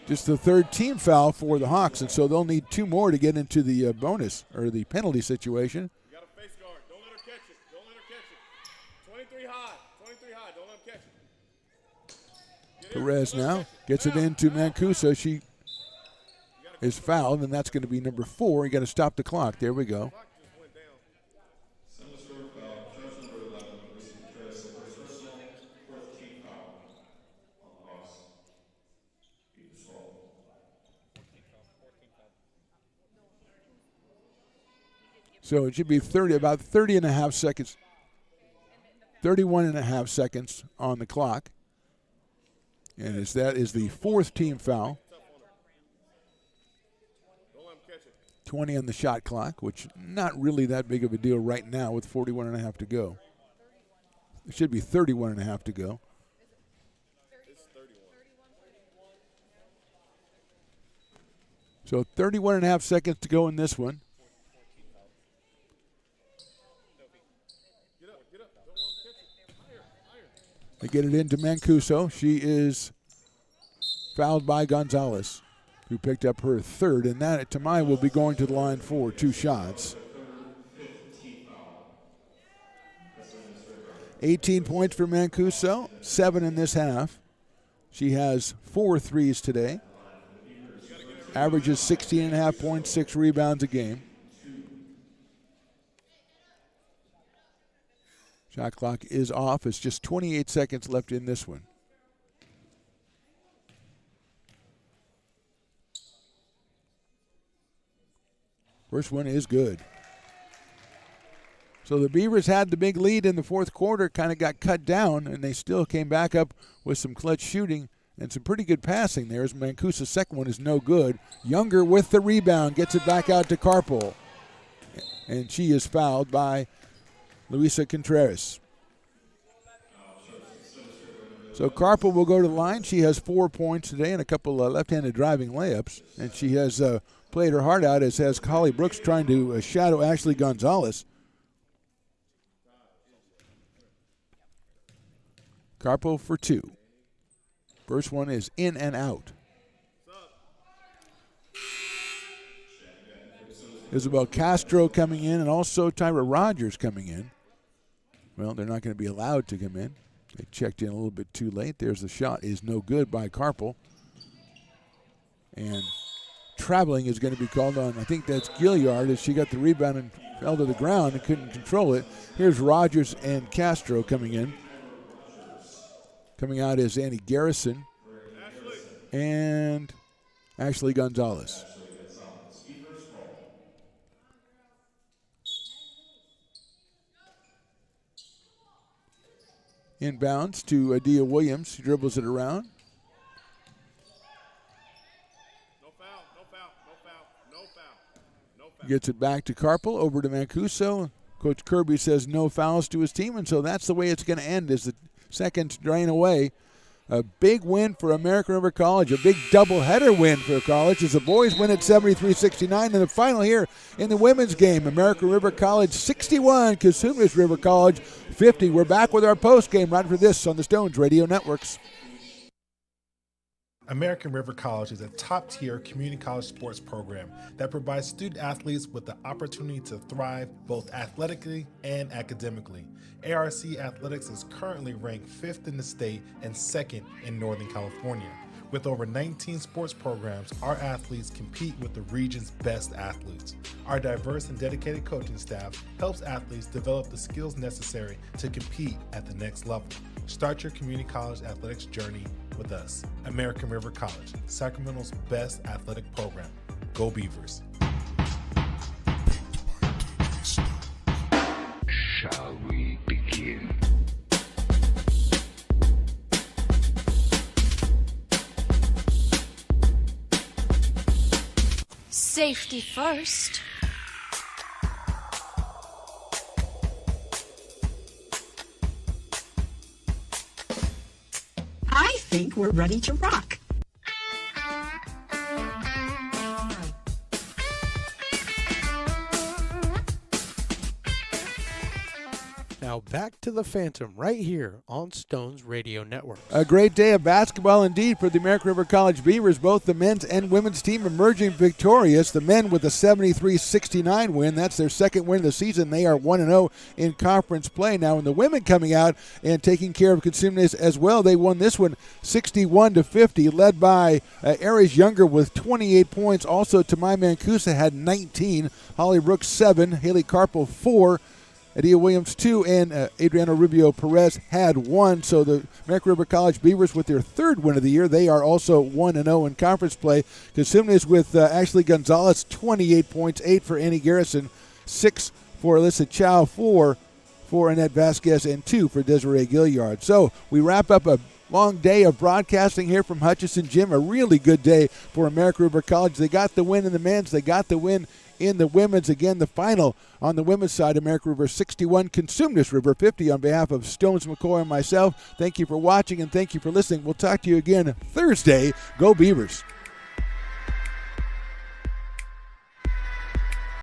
Just the third team foul for the Hawks, and so they'll need 2 more to get into the bonus or the penalty situation. You got a face guard. Don't let her catch it. Don't let her catch it. 23 high. 23 high. Don't let him catch it. Perez now gets it into Mancuso. She is fouled, and that's going to be number 4. You got to stop the clock. There we go. So it should be about 30 and a half seconds, 31 and a half seconds on the clock. And that is the 4th team foul. 20 on the shot clock, which not really that big of a deal right now with 41 and a half to go. It should be 31 and a half to go. So 31 and a half seconds to go in this one. They get it into Mancuso. She is fouled by Gonzalez, who picked up her 3rd, and that Tamai will be going to the line for 2 shots. 18 points for Mancuso, 7 in this half. She has 4 threes today. Averages 16.5 points, 6 rebounds a game. Shot clock is off. It's just 28 seconds left in this one. First one is good. So the Beavers had the big lead in the 4th quarter, kind of got cut down, and they still came back up with some clutch shooting and some pretty good passing there. As Mancuso's second one is no good. Younger with the rebound, gets it back out to Carpel. And she is fouled by Luisa Contreras. So Carpel will go to the line. She has 4 points today and a couple left-handed driving layups. And she has played her heart out, as has Holly Brooks trying to shadow Ashley Gonzalez. Carpel for 2. First one is in and out. Isabel Castro coming in, and also Tyra Rogers coming in. Well, they're not going to be allowed to come in. They checked in a little bit too late. There's the shot. Is no good by Carpel. And traveling is going to be called on. I think that's Gilliard, as she got the rebound and fell to the ground and couldn't control it. Here's Rogers and Castro coming in. Coming out is Annie Garrison and Ashley Gonzalez. Inbounds to Adia Williams. She dribbles it around. No foul, no foul, no foul, no foul, no foul. Gets it back to Carpel, over to Mancuso. Coach Kirby says no fouls to his team, and so that's the way it's going to end as the seconds drain away. A big win for American River College, a big doubleheader win for college as the boys win at 73-69. And the final here in the women's game, American River College 61, Cosumnes River College 50. We're back with our post game right after this on the Stones Radio Networks. American River College is a top-tier community college sports program that provides student athletes with the opportunity to thrive both athletically and academically. ARC Athletics is currently ranked 5th in the state and 2nd in Northern California. With over 19 sports programs, our athletes compete with the region's best athletes. Our diverse and dedicated coaching staff helps athletes develop the skills necessary to compete at the next level. Start your community college athletics journey with us. American River College, Sacramento's best athletic program. Go Beavers. Shall we begin? Safety first. I think we're ready to rock. Now back to the Phantom right here on Stones Radio Network. A great day of basketball indeed for the American River College Beavers. Both the men's and women's team emerging victorious. The men with a 73-69 win. That's their second win of the season. They are 1-0 in conference play. Now, and the women coming out and taking care of Cosumnes as well. They won this one 61-50, led by Aries Younger with 28 points. Also, Tamai Mancusa had 19. Holly Brooks 7. Haley Carpel 4. Adia Williams 2, and Adriana Rubio Perez had 1. So the American River College Beavers with their third win of the year. They are also 1-0 in conference play. Cosumnes with Ashley Gonzalez, 28 points, 8 for Annie Garrison, 6 for Alyssa Chow, 4 for Annette Vasquez, and 2 for Desiree Gilliard. So we wrap up a long day of broadcasting here from Hutchinson Gym. A really good day for American River College. They got the win in the men's. They got the win in the women's. Again, the final on the women's side, American River 61, Cosumnes River 50. On behalf of Stones McCoy and myself, thank you for watching and thank you for listening. We'll talk to you again Thursday. Go Beavers.